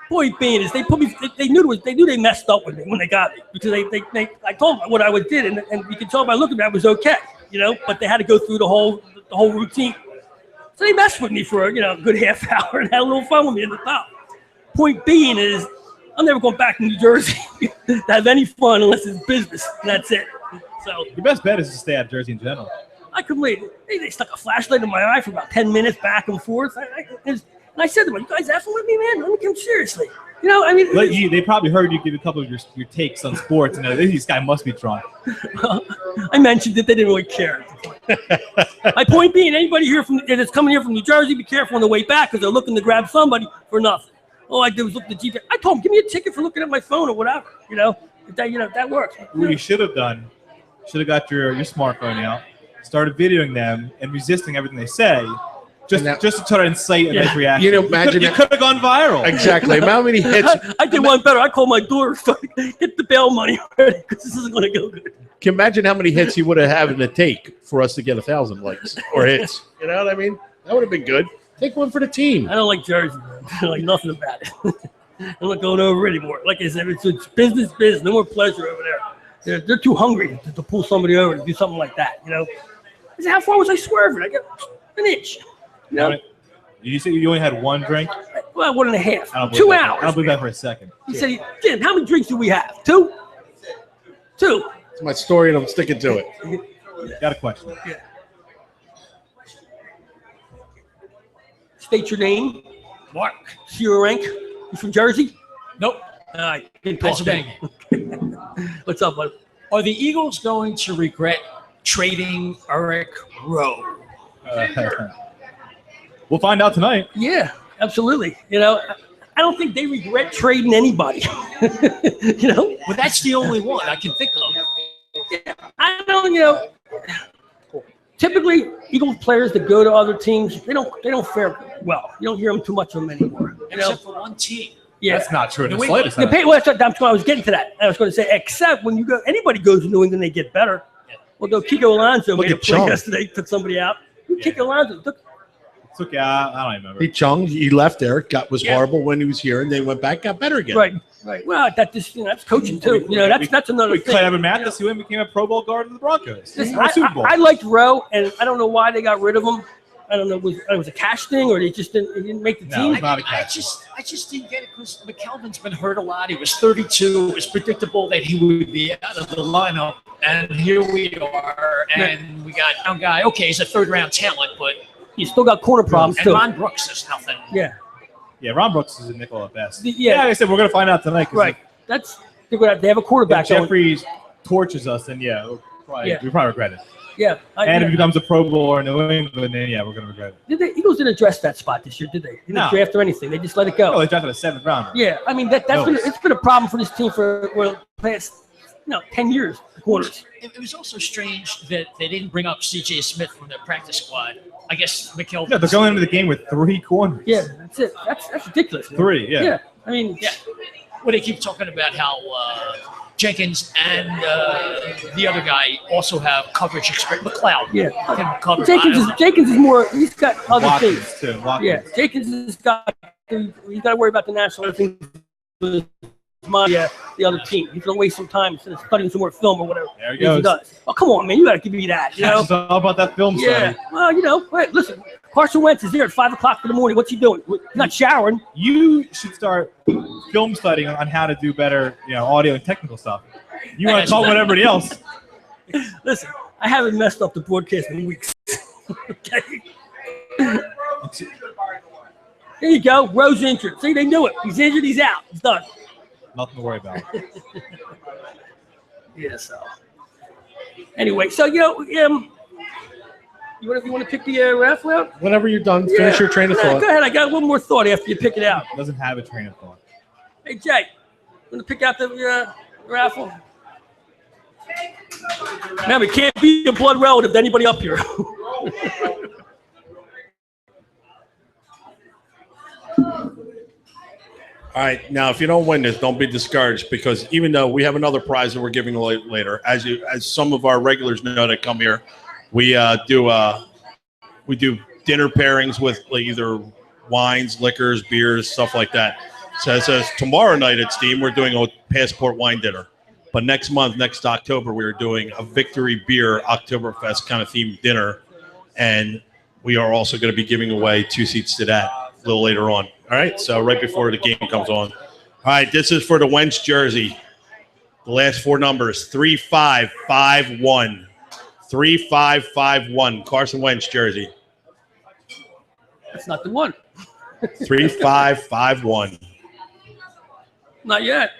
Point being is they put me. They knew they messed up with me when they got me because I told them what I did and you can tell by looking at it was okay, But they had to go through the whole routine. So they messed with me for a good half hour and had a little fun with me in the top. Point being is I'm never going back to New Jersey to have any fun unless it's business. And that's it. So your best bet is to stay out of Jersey in general. I couldn't wait. They stuck a flashlight in my eye for about 10 minutes back and forth. And I said to them, "You guys effing with me, man? Let me come seriously." They probably heard you give a couple of your takes on sports, and this guy must be drunk. Well, I mentioned that they didn't really care. My point being, anybody here that's coming here from New Jersey, be careful on the way back because they're looking to grab somebody for nothing. All I did was look at the GPS. I told them, "Give me a ticket for looking at my phone or whatever." That works. What you should have done, should have got your smartphone out, started videoing them and resisting everything they say. Just to try to incite a nice reaction. Imagine you could have gone viral. Exactly. How many hits? I did one better. I called my daughter, get the bail money already because this isn't going to go good. Can you imagine how many hits he would have had in the take for us to get 1,000 likes or hits? You know what I mean? That would have been good. Take one for the team. I don't like Jersey. I don't like nothing about it. I'm not going over anymore. Like I said, it's business. No more pleasure over there. They're too hungry to pull somebody over to do something like that. You know. I said, how far was I swerving? I got an inch. You know. Did you say you only had one drink? Well, 1.5. I don't believe 2 that. hours. I don't believe that for a second. He said, Jim, how many drinks do we have? 2? 2. It's my story, and I'm sticking to it. Got a question. Yeah. State your name. Mark. See your rank. You from Jersey? Nope. All right. Pennsylvania. What's up, bud? Are the Eagles going to regret trading Eric Rowe? We'll find out tonight. Yeah, absolutely. You know, I don't think they regret trading anybody. You know? Well, that's the only one I can think of. Yeah, I don't, you know. Typically, Eagles players that go to other teams, they don't fare well. You don't hear them too much of them anymore. You know? Except for one team. Yeah. That's not true in the New slightest. That's what I was getting to that. I was going to say, except when anybody goes to New England, they get better. Although Kiko Alonso made a play yesterday, took somebody out. Kiko Alonso took. I don't remember. He left there. Was horrible when he was here, and they went back, got better again. Right. Well, that's coaching too. You know, that's another thing. Clavin Mathis, who became a Pro Bowl guard of the Broncos. Listen, Super Bowl. I liked Rowe, and I don't know why they got rid of him. I don't know, it was a cash thing, or he didn't make the team. It's not a I catch. just didn't get it because McKelvin's been hurt a lot. He was 32. It was predictable that he would be out of the lineup, and here we are. And we got a guy. Okay, he's a third-round talent, but You still got corner problems and too. Ron Brooks is nothing. Yeah. Yeah, Ron Brooks is a nickel at best. Yeah. Like I said, we're going to find out tonight. Right. They have a quarterback. If Jeffries torches us, then we probably regret it. Yeah. And if he becomes a Pro Bowler in New England, then we're going to regret it. The Eagles didn't address that spot this year, did they? They didn't draft or anything. They just let it go. No, they drafted a 7th rounder. Yeah. I mean, it's been a problem for this team for the past 10 years. Quarters. It was also strange that they didn't bring up C.J. Smith from their practice squad. I guess McKelvin. Yeah, they're going into the game with 3 corners. Yeah, that's it. That's ridiculous. 3, yeah. Yeah. I mean, Well, they keep talking about how Jenkins and the other guy also have coverage experience. McLeod can cover. Jenkins is more. He's got other Watkins, things. too. Watkins. Yeah, Jenkins has got. He's got to worry about the national things. The other team. He's gonna waste some time instead of studying some more film or whatever. There he goes. He does. Oh, come on, man! You got to give me that. You know? It's all about that film Yeah. study. Well, wait, listen. Carson Wentz is there at 5:00 in the morning. What's he doing? He's not showering. You should start film studying on how to do better, audio and technical stuff. You want to talk about everybody else. Listen, I haven't messed up the broadcast in weeks. Okay. There you go. Rowe's injured. See, they knew it. He's injured. He's out. He's done. Nothing to worry about. Yeah. So. Anyway, so you want to pick the raffle out? Whenever you're done, finish your train of thought. Go ahead. I got one more thought after you pick it out. It doesn't have a train of thought. Hey Jay, want to pick out the raffle? Now we can't be a blood relative to anybody up here. All right, now if you don't win this, don't be discouraged because even though we have another prize that we're giving away later, as some of our regulars know that come here, we do dinner pairings with either wines, liquors, beers, stuff like that. So it says tomorrow night at Steam we're doing a passport wine dinner, but next October we're doing a Victory Beer Oktoberfest kind of themed dinner, and we are also going to be giving away 2 seats to that a little later on. All right, so right before the game comes on. All right, this is for the Wentz jersey. The last 4 numbers, 3551. 3551, Carson Wentz jersey. That's not the one. 3551. Not yet.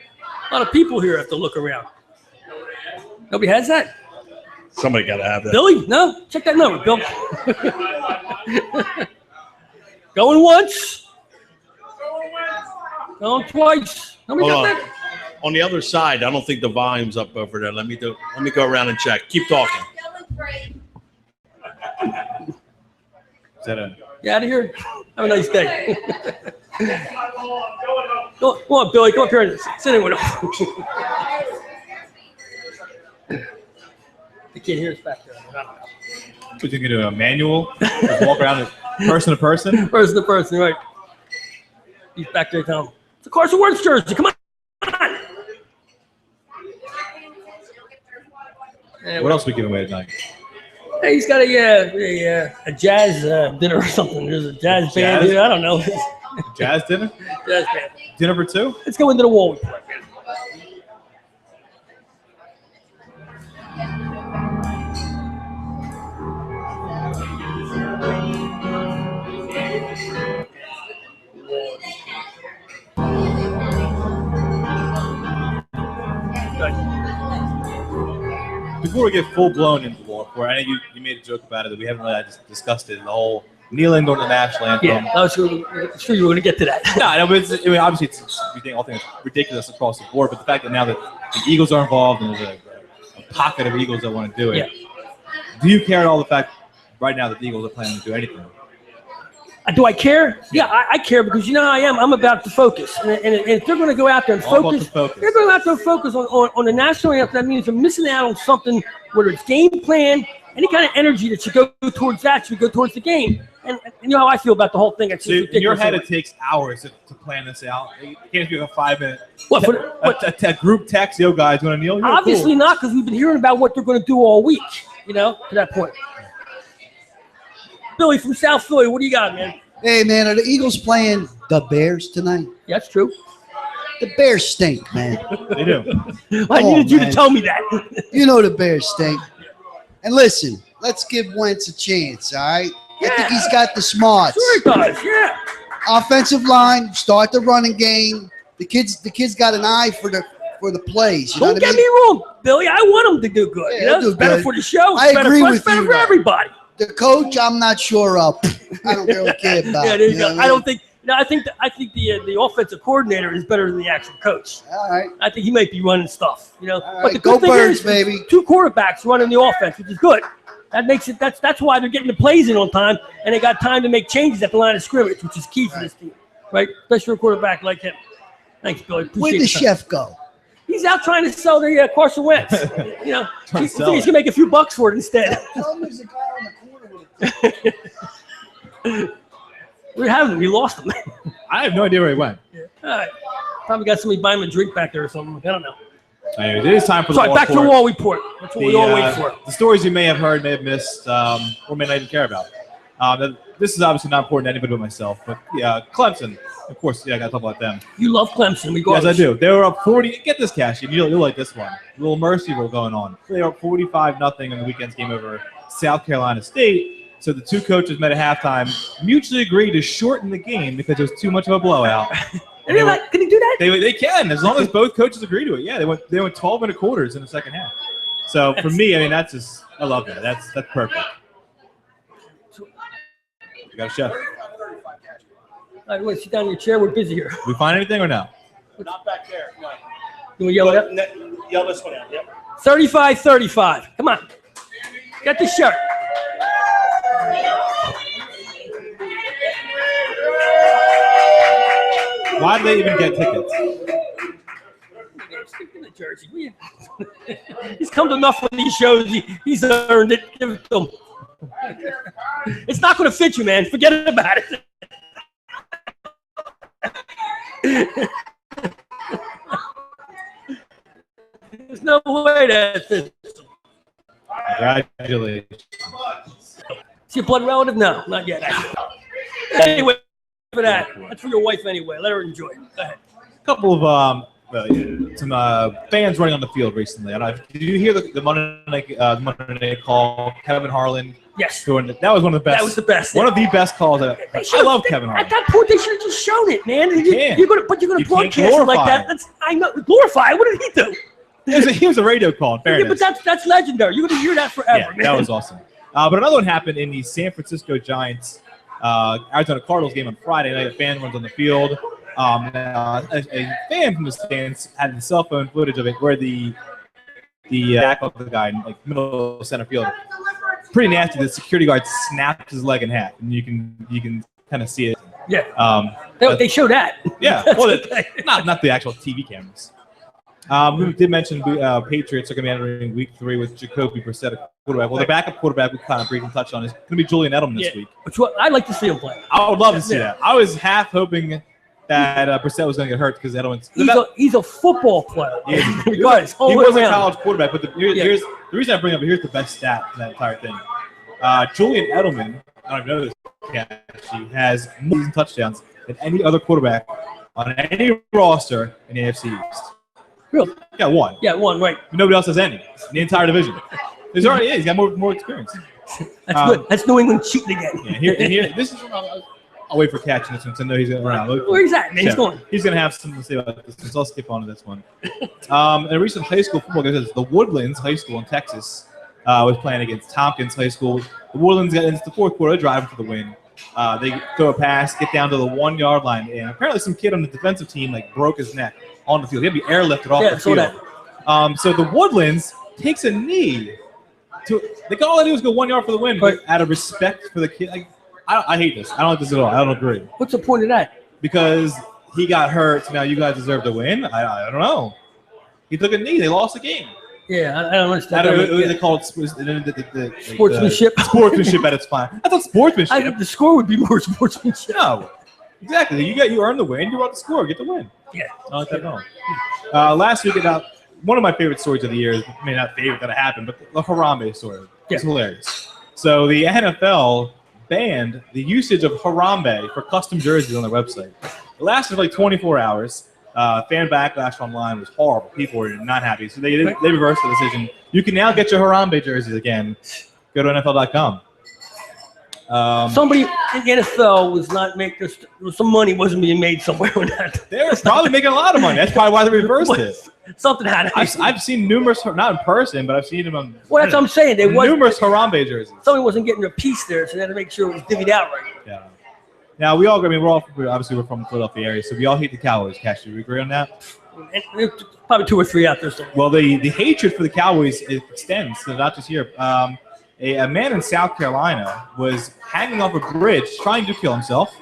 A lot of people here have to look around. Nobody has that? Somebody got to have that. Billy? No? Check that number, Bill. Going once. Going twice. Nobody got that? On the other side, I don't think the volume's up over there. Let me go around and check. Keep talking. Is that a... Get out of here. Have a nice day. Come on, Billy. Come up here and sit in with him. They can't hear us back there. What, you going to do a manual? Just walk around person to person? Person to person, right. He's back there telling him. It's a Carson Wentz jersey. Come on. What else are we giving away tonight? Hey, he's got a jazz dinner or something. There's a jazz band here. I don't know. Jazz dinner? Jazz band. Dinner for two? Let's go into the wall report, man. Before we get full blown into the war report, I know you made a joke about it that we haven't really discussed it. The whole kneeling during the national anthem. Yeah, I was sure you were going to get to that. No, but obviously we think all things ridiculous across the board. But the fact that now that the Eagles are involved and there's a pocket of Eagles that want to do it, do you care at all the fact right now that the Eagles are planning to do anything? Do I care? Yeah, I care because you know how I am. I'm about to focus. And if they're going to go out there and focus, they're going out there and focus on the national anthem. That means they're missing out on something, whether it's game plan, any kind of energy that should go towards that should go towards the game. And you know how I feel about the whole thing. So in your head, it takes hours to plan this out. You can't do a 5-minute a group text. Yo, guys, want to kneel? Obviously not, because we've been hearing about what they're going to do all week. You know, to that point. Billy from South Philly, what do you got, man? Hey, man, are the Eagles playing the Bears tonight? Yeah, that's true. The Bears stink, man. They do. I needed you to tell me that. You know the Bears stink. And listen, let's give Wentz a chance, all right? I think he's got the smarts. Sure he does, yeah. Offensive line, start the running game. The kid's got an eye for the plays. You know Don't get me wrong, Billy. I want him to do good. Yeah, you know, do it's better good. for the show. I It's better agree for us, with better you, for though. everybody. The coach, I'm not sure of. I don't really care about. Yeah, there you go. know I don't think. No, I think the offensive coordinator is better than the actual coach. All right. I think he might be running stuff. You know, All but the right, go good thing Birds, is, baby. 2 quarterbacks running the offense, which is good. That makes it. That's why they're getting the plays in on time, and they got time to make changes at the line of scrimmage, which is key for this team, right? Especially for a quarterback like him. Thanks, Billy. Appreciate Where'd the the chef go? He's out trying to sell the Carson Wentz. You know, he's going to make a few bucks for it instead. We haven't. We lost him. I have no idea where he went. Yeah. All right. Probably got somebody buying him a drink back there or something. I don't know. Anyways, it is time for the Sorry, wall back to the report. wall report. That's what we all wait for. The stories you may have heard, may have missed, or may not even care about. This is obviously not important to anybody but myself. But yeah, Clemson, of course, I got to talk about them. You love Clemson. Yes, I do. They were up 40. Get this, Cash. You'll like this one. A little mercy rule going on. They were up 45-0 in the weekend's game over South Carolina State. So the 2 coaches met at halftime, mutually agreed to shorten the game because it was too much of a blowout. And they're like, can he do that? They can, as long as both coaches agree to it. Yeah, they went 12 and a quarters in the second half. So for me, I mean, that's just, I love that. That's perfect. You got a chef. All right, you want to sit down in your chair? We're busy here. We find anything or no? Not back there. No. You want to yell it up? Yell this one out. Yep. 35-35. Come on. Get the shirt. Why did they even get tickets? Stick in the jersey. He's come to enough of these shows. He's earned it. Give it to him. It's not going to fit you, man. Forget about it. There's no way that fits. Congratulations. Is he a blood relative? No, not yet. Anyway, for that. That's for your wife anyway. Let her enjoy it. Go ahead. A couple of some fans running on the field recently. I don't know, did you hear the Monday night call? Kevin Harlan. Yes. That was one of the best. That was the best. One of the best calls. I love Kevin Harlan. At that point, they should have just shown it, man. You're going to broadcast it like that. I know. Glorify. What did he do? He was a radio call, in fairness. Yeah, but that's legendary. You're going to hear that forever, Yeah, man. that was awesome. But another one happened in the San Francisco Giants Arizona Cardinals game on Friday night. A fan runs on the field. A fan from the stands had the cell phone footage of it where the back of the guy in like middle center field. Pretty nasty. The security guard snapped his leg in half, and you can kind of see it. Yeah. They show that. Yeah. Well, not the actual TV cameras. We did mention Patriots are going to be entering week 3 with Jacoby Brissett at quarterback. Well, the backup quarterback we kind of briefly touched on is going to be Julian Edelman this week. Which I'd like to see him play. I would love to see that. I was half hoping that Brissett was going to get hurt because Edelman's. He's a football player. Yeah. Regardless, He was a college quarterback, but here's the reason I bring up. Here's the best stat in that entire thing. Julian Edelman, I don't even know this actually, has more season touchdowns than any other quarterback on any roster in the AFC East. Really? Yeah, one. Yeah, one, right. Nobody else has any in the entire division. There's already he's got more experience. That's good. That's New England cheating again. Yeah, here, this is. I'll wait for catching this one since I know he's around. Where's that, man? He's going. He's going to have something to say about this, so I'll skip on to this one. A recent high school football game, the Woodlands High School in Texas was playing against Tompkins High School. The Woodlands got into the fourth quarter, driving for the win. They throw a pass, get down to the 1 yard line, and apparently some kid on the defensive team broke his neck on the field. He had to be airlifted off the field. So the Woodlands takes a knee. All they do is go 1 yard for the win, but out of respect for the kid, I hate this. I don't like this at all. I don't agree. What's the point of that? Because he got hurt, so now you guys deserve to win. I don't know. He took a knee. They lost the game. Yeah, I don't understand. They call it sportsmanship. Sportsmanship at its finest. I thought sportsmanship. The score would be more sportsmanship. No, exactly. You earned the win. You want the score. Get the win. Yeah. I like that at all. Last week, about one of my favorite stories of the year. I mean, not favorite that happened, but the Harambe story. It's hilarious. So the NFL banned the usage of Harambe for custom jerseys on their website. It lasted for 24 hours. Fan backlash online was horrible. People were not happy. So they reversed the decision. You can now get your Harambe jerseys again. Go to NFL.com. Somebody in the NFL was not making some money wasn't being made somewhere with that. They're probably making a lot of money. That's probably why they reversed it. Something had to happen. I've seen numerous, not in person, but I've seen them on. Well, that's what I'm saying. There was numerous Harambe jerseys. Somebody wasn't getting a piece there, so they had to make sure it was divvied out right. Yeah. Now we're from the Philadelphia area, so we all hate the Cowboys. Cash, do we agree on that? And probably 2 or 3 out there. Somewhere. Well, the hatred for the Cowboys extends, so not just here. A man in South Carolina was hanging off a bridge trying to kill himself,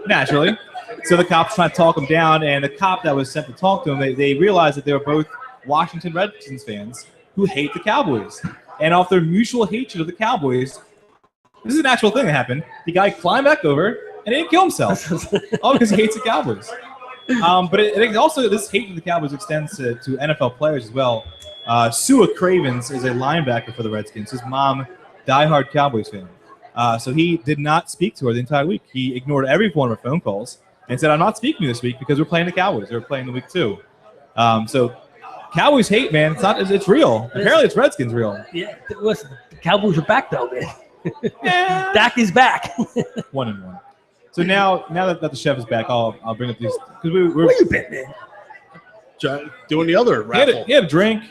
naturally. So the cops trying to talk him down, and the cop that was sent to talk to him, they realized that they were both Washington Redskins fans who hate the Cowboys. And off their mutual hatred of the Cowboys, this is a natural thing that happened. The guy climbed back over and he didn't kill himself, all because he hates the Cowboys. But it also, this hate of the Cowboys extends to NFL players as well. Sua Cravens is a linebacker for the Redskins. His mom, diehard Cowboys fan. So he did not speak to her the entire week. He ignored every one of her phone calls and said, I'm not speaking to you this week because we're playing the Cowboys. They're playing the week 2. So Cowboys hate, man. It's real. Apparently it's Redskins real. Yeah, listen, the Cowboys are back though, man. Dak is back. 1-1. So now that the chef is back, I'll bring up these because we're where you been, man? Doing the other raffle. He had a drink.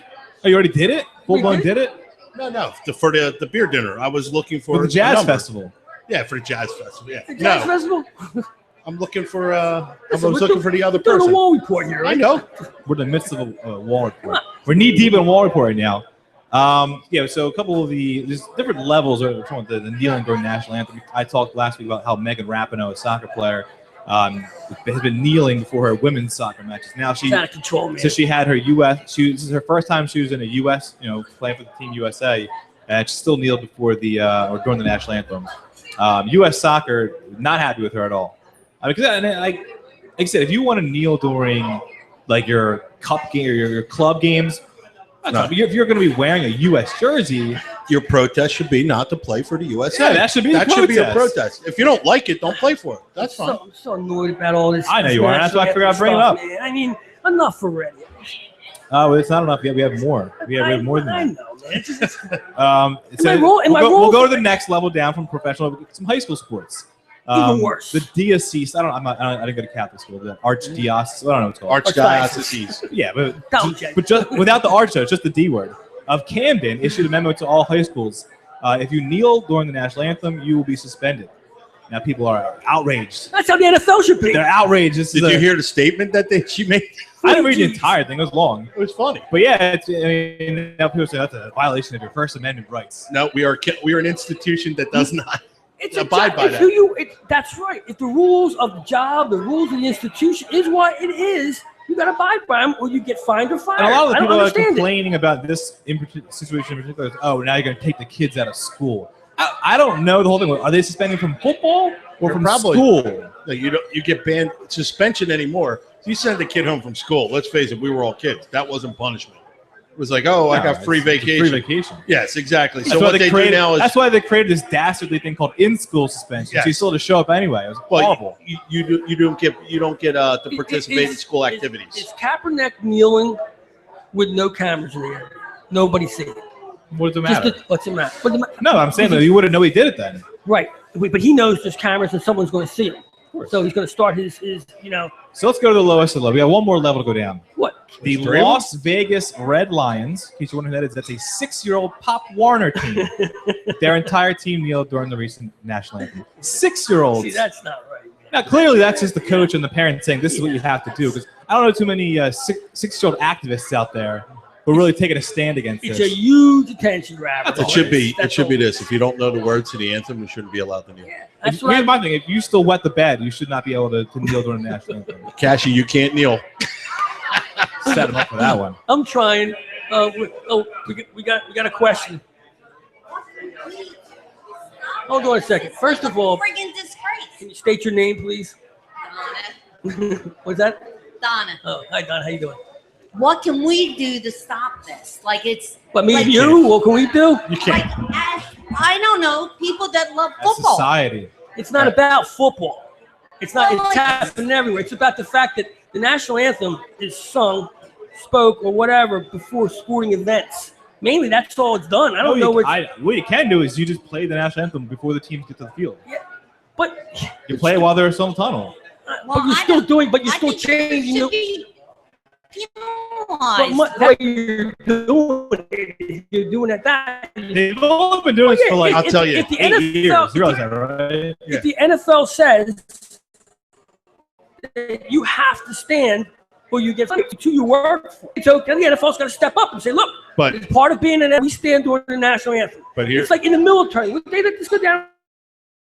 Oh, you already did it? Full blown did it? No. For the beer dinner, I was looking for the jazz festival. Yeah, for the jazz festival. Yeah. The jazz festival. I'm looking for. I was looking for the other person. Doing a wall report here. Right? I know. We're in the midst of a wall report. We're knee deep in a wall report right now. So a couple of there's different levels of the kneeling during national anthem. I talked last week about how Megan Rapinoe, a soccer player, has been kneeling before her women's soccer matches. Now she's out of control, man. So she had her U.S. This is her first time she was in a U.S. Playing for the Team USA, and she still kneeled before or during the national anthem. U.S. Soccer not happy with her at all. Because like I said, if you want to kneel during your cup game or your club games. If you're going to be wearing a U.S. jersey, your protest should be not to play for the USA. Yeah, that should be should be a protest. If you don't like it, don't play for it. That's fine. I'm so annoyed about all this. I know you are. That's why I figured I'd bring it up. Man. I mean, enough already. Oh, it's not enough. We have more. We have more than that. I know, man. Am I wrong? We'll go to the next level down from professional, some high school sports. Even worse. The diocese. I didn't go to Catholic school. The archdiocese. I don't know what it's called. Archdiocese. Yeah, but just without the arch, it's just the D word. Of Camden issued a memo to all high schools. If you kneel during the national anthem, you will be suspended. Now people are outraged. That's how the NFL should be. They're outraged. Did you hear the statement that she made? I didn't read the entire thing. It was long. It was funny. But yeah, now people say that's a violation of your First Amendment rights. No, we are an institution that does not. It's abide by that. That's right. If the rules of the job, the rules of the institution is what it is, you got to abide by them, or you get fined or fired. And a lot of the people are complaining about this situation in particular. Oh, now you're going to take the kids out of school. I don't know the whole thing. Are they suspending from football or from school? No, you don't. You get banned suspension anymore. So you send a kid home from school. Let's face it, we were all kids. That wasn't punishment. It was like, oh, I got free vacation. Free vacation. Yes, exactly. That's So what they do now is that's why they created this dastardly thing called in-school suspension. Yes. So you still had to show up anyway. It was horrible. You don't get to participate in school activities. Is Kaepernick kneeling with no cameras in the area? Nobody seeing it. What does it matter? What's it matter? No, I'm saying that you wouldn't know he did it then. Right, but he knows there's cameras and someone's going to see him. So he's going to start his. So let's go to the lowest of the level. We have one more level to go down. What? The Las Vegas Red Lions. In case you're wondering who that is, that's a 6-year-old Pop Warner team. Their entire team kneeled during the recent national anthem. 6-year-olds. See, that's not right. Man. Now, clearly, that's just the coach and the parents saying this is what you have to do. Because I don't know too many 6-year-old activists out there who are really taking a stand against It's this. a huge attention grabber. It should be. It should be this. If you don't know the words to the anthem, you shouldn't be allowed to kneel. That's Here's my thing. If you still wet the bed, you should not be able to kneel during the national anthem. Cashy, you can't kneel. Set him up for that one. I'm trying. We got a question. Hold on a second. First of all, Friggin' disgrace. can you state your name, please? Donna. What's that? Donna. Oh, hi, Don. How you doing? What can we do to stop this? Like it's. But me like, and you, what can we do? You can't. I don't know. People that love That's football. society. It's not about football. It's not. Well, It's happening everywhere. It's about the fact that the national anthem is sung, spoke, or whatever before sporting events. Mainly, that's all it's done. I don't know what. What you can do is you just play the national anthem before the teams get to the field. Yeah, but You play it while they're in some tunnel. but you're still doing. But you're still changing. But what you're doing at that. They've only been doing this for like I'll tell you, If the 8 NFL, years. You realize that, right? If the NFL says that you have to stand or you get to you work for, it's okay. The NFL's got to step up and say, look, But it's part of being we stand during the national anthem. But here, It's like in the military. They let this go down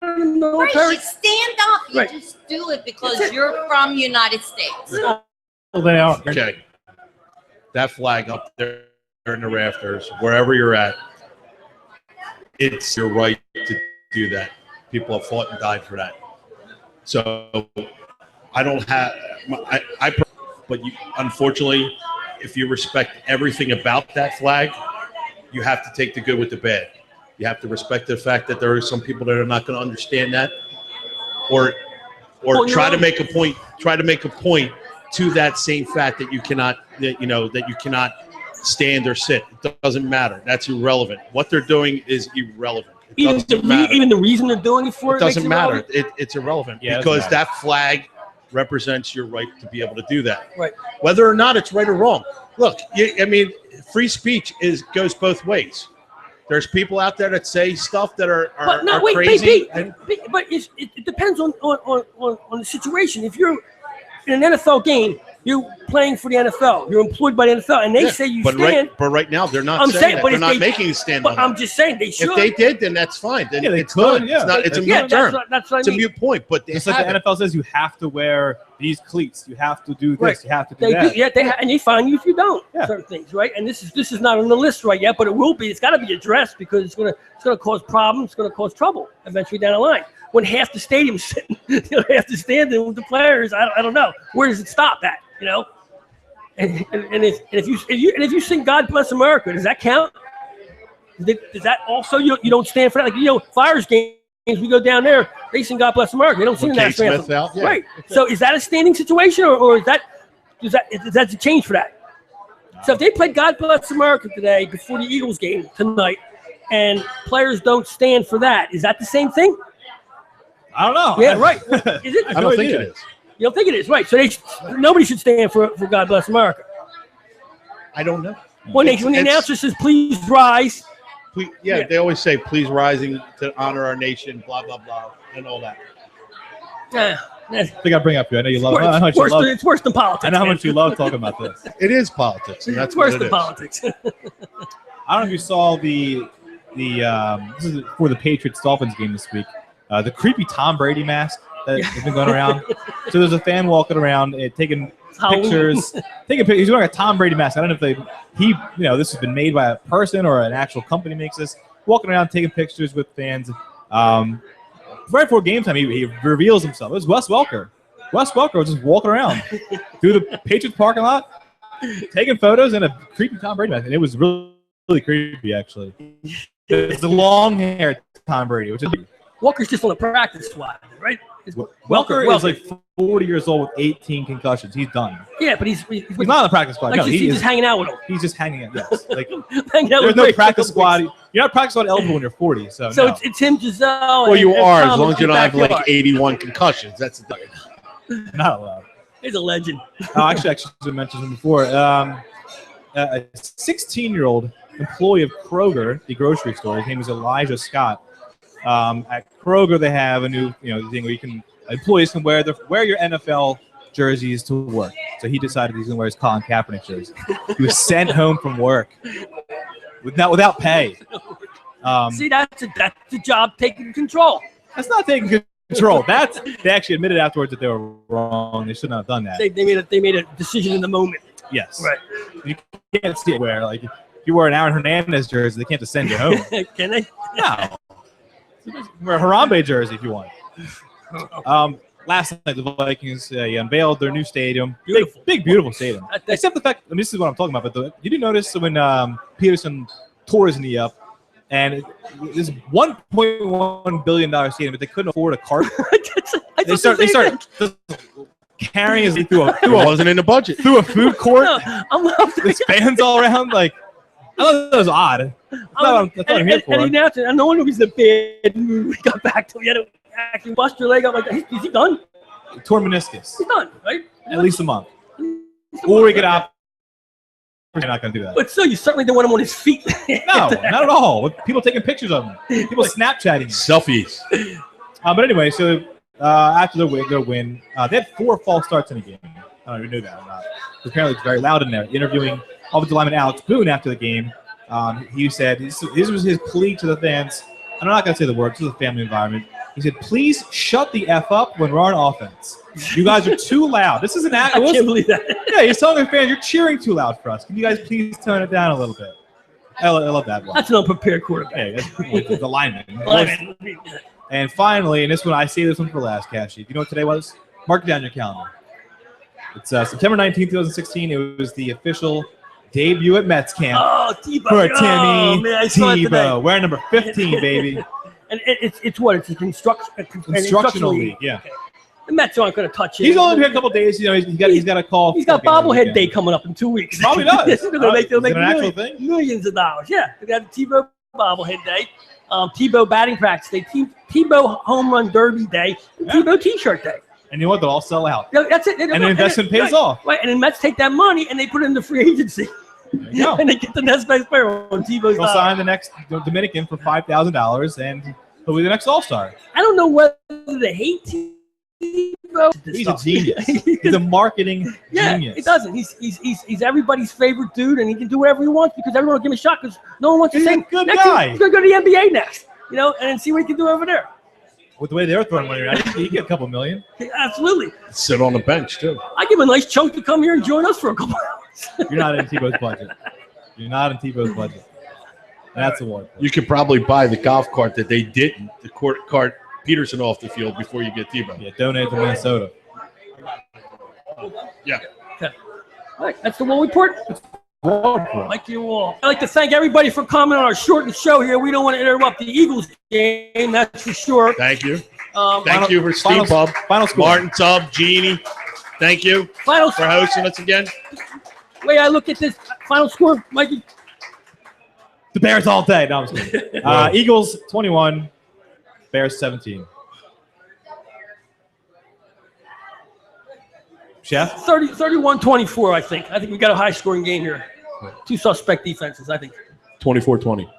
in the military. Right, you stand up. You Right. just do it because you're from United States. They are. okay, that flag up there in the rafters, wherever you're at, it's your right to do that. People have fought and died for that. So I don't have, but you, unfortunately, if you respect everything about that flag, you have to take the good with the bad. You have to respect the fact that there are some people that are not going to understand that, or try to make a point. Try to make a point to that same fact that you cannot, that you cannot stand or sit. It doesn't matter. That's irrelevant. What they're doing is irrelevant. Even the reason they're doing it for it doesn't matter. It's irrelevant because that flag represents your right to be able to do that. Right. Whether or not it's right or wrong. Look, free speech goes both ways. There's people out there that say stuff that are crazy. But it depends on the situation. If you're in an NFL game, you're playing for the NFL. You're employed by the NFL, and they say you stand. But right now they're not saying that. They're not making a stand on that. I'm just saying they should. If they did, then that's fine. Then it's could, done. yeah. It's a mute term. That's what I it's mean. a mute point. But just like the NFL says, you have to wear these cleats. You have to do this. Right. You have to do they that. Do, yeah, and they fine you if you don't. Certain things, right? And this is not on the list right yet, but it will be. It's got to be addressed because it's gonna cause problems. It's gonna cause trouble eventually down the line. When half the stadium's sitting, half the standing with the players, I don't know. Where does it stop at? And if you sing "God Bless America," does that count? Does that also you don't stand for that? Like Flyers games, we go down there, they sing "God Bless America." They don't sing the national anthem, right? So is that a standing situation, or is that a change for that? So if they played "God Bless America" today before the Eagles game tonight, and players don't stand for that, is that the same thing? I don't know. Yeah, right. Is it? I don't think it is. You don't think it is, right? So nobody should stand for God Bless America. I don't know. When the announcer says, "Please rise," they always say, "Please rising to honor our nation," blah blah blah, and all that. Yeah, I think I bring up you. I know you love. It's worse than politics. I know how much you love talking about this. It is politics, and that's worse what than it politics. I don't know if you saw the this is for the Patriots-Dolphins game this week. The creepy Tom Brady mask that has been going around. So there's a fan walking around taking pictures. He's wearing a Tom Brady mask. I don't know if this has been made by a person or an actual company makes this. walking around taking pictures with fans. Right before game time, he reveals himself. It was Wes Welker. Wes Welker was just walking around through the Patriots parking lot, taking photos in a creepy Tom Brady mask. And it was really, really creepy, actually. It's the long hair Tom Brady, which is Walker's just on the practice squad, right? Welker is like 40 years old with 18 concussions. He's done. Yeah, but he's not on the practice squad. Like No, he's just hanging out with him. He's just hanging out. Yes, like Hanging out there's with no Rick practice for a couple squad. weeks. You're not practice squad eligible when you're 40. So no. it's him, Giselle. Well, you and are, as Tom long in as you the don't have like backyard. 81 concussions. That's the thing. Not allowed. He's a legend. Actually, I mentioned him before. A 16-year-old employee of Kroger, the grocery store. His name is Elijah Scott. At Kroger, they have a new thing where employees can wear your NFL jerseys to work. So he decided he's going to wear his Colin Kaepernick jersey. He was sent home from work without pay. See, that's the job taking control. That's not taking control. They actually admitted afterwards that they were wrong. They shouldn't have done that. They made a decision in the moment. Yes. Right. You can't see it where if you wear an Aaron Hernandez jersey, they can't just send you home. Can they? No. Wear a Harambe jersey if you want. Last night, the Vikings unveiled their new stadium. Beautiful. Big, beautiful stadium. Except the fact, this is what I'm talking about, but did you notice when Peterson tore his knee up, and this $1.1 billion stadium, but they couldn't afford a cart? They started carrying his knee through It wasn't in the budget. through a food court. No, There's fans all around. I thought that was odd. That's what I'm here for. And he announced it. I know it was a bad move. We got back to him. You had to actually bust your leg up. Like, is he done? Tore meniscus. He's done, right? At least a month. Or we could opt. We're not going to do that. But still, you certainly don't want him on his feet. No, not at all. With people taking pictures of him. People Snapchatting him. Selfies. But anyway, so after their win, they had 4 false starts in a game. I don't even know that or not. Apparently, it's very loud in there. Interviewing offensive lineman Alex Boone after the game, he said this was his plea to the fans. I'm not going to say the word. This is a family environment. He said, "Please shut the F up when we're on offense. You guys are too loud." This is an act. I can't believe that. Yeah, he's telling the fans, "You're cheering too loud for us. Can you guys please tone it down a little bit?" I love that one. That's an unprepared quarterback. Hey, that's the lineman. Lineman. And finally, and this one, I say this one for last, Cashy. Do you know what today was? Mark it down your calendar. It's September 19th, 2016. It was the official debut at Mets camp Oh, Tebow. for Oh, Timmy man, I saw it today. Tebow. Wearing number 15, baby. And it's what? It's an Instructional league, yeah. The Mets aren't going to touch it. He's only been here a couple days. He's got a call. He's got bobblehead day coming up in 2 weeks. Probably does. They're going to make Is it an actual thing? millions of dollars. Yeah, they got the Tebow bobblehead day, Tebow batting practice day, Tebow home run derby day, and Tebow T-shirt day. And you know what? They'll all sell out. That's it. And the investment pays off. Right, and then Mets take that money and they put it in the free agency. There you go. And they get the next best player on Tebow's He'll sign the next Dominican for $5,000, and he'll be the next All-Star. I don't know whether they hate Tebow. He's a genius. He's a marketing genius. He doesn't. He's everybody's favorite dude, and he can do whatever he wants because everyone will give him a shot because no one wants to He's say a good next guy. He's going to go to the NBA next, and then see what he can do over there. With the way they're throwing money around, he get a couple million. Absolutely. Sit on the bench, too. I give him a nice chunk to come here and join us for a couple hours. You're not in Tebow's budget. You're not in Tebow's budget. That's the one. You could probably buy the golf cart that they didn't, the cart Peterson off the field before you get Tebow. Yeah, donate to Minnesota. Yeah. Okay. All right, that's the Wall Report. Like you all. I'd like to thank everybody for coming on our shortened show here. We don't want to interrupt the Eagles game, that's for sure. Thank you. Thank you for Steve Pub, Final score. Martin Tubb, Jeannie. Thank you Final for hosting us again. Wait, I look at this final score, Mikey. The Bears all day. No, I'm just kidding. Eagles 21, Bears 17. Chef? 31-24, I think. I think we got a high-scoring game here. 2 suspect defenses, I think. 24-20.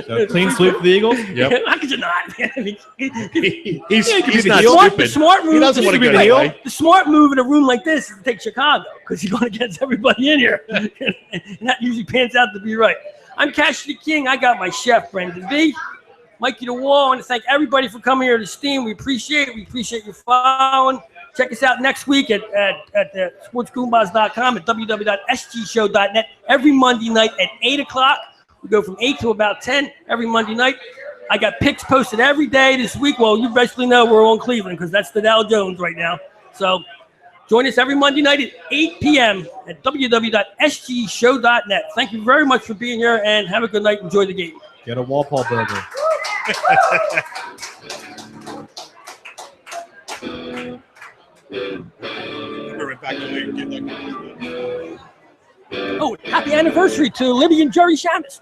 So clean sweep for the Eagles? Yep. How could you not? He's not the stupid. smart move. He doesn't want to go that way. The smart move in a room like this is to take Chicago because you're going against everybody in here. And that usually pans out to be right. I'm Cash the King. I got my chef, Brendan B. Mikey the Wall. I want to thank everybody for coming here to Steam. We appreciate it. We appreciate you following. Check us out next week at sportsgoombahs.com, at www.sgshow.net every Monday night at 8 o'clock. We go from 8 to about 10 every Monday night. I got picks posted every day this week. Well, you basically know we're on Cleveland because that's the Dow Jones right now. So join us every Monday night at 8 p.m. at www.sgshow.net. Thank you very much for being here, and have a good night. Enjoy the game. Get a Walpole burger. Oh, happy anniversary to Libby and Jerry Shamus.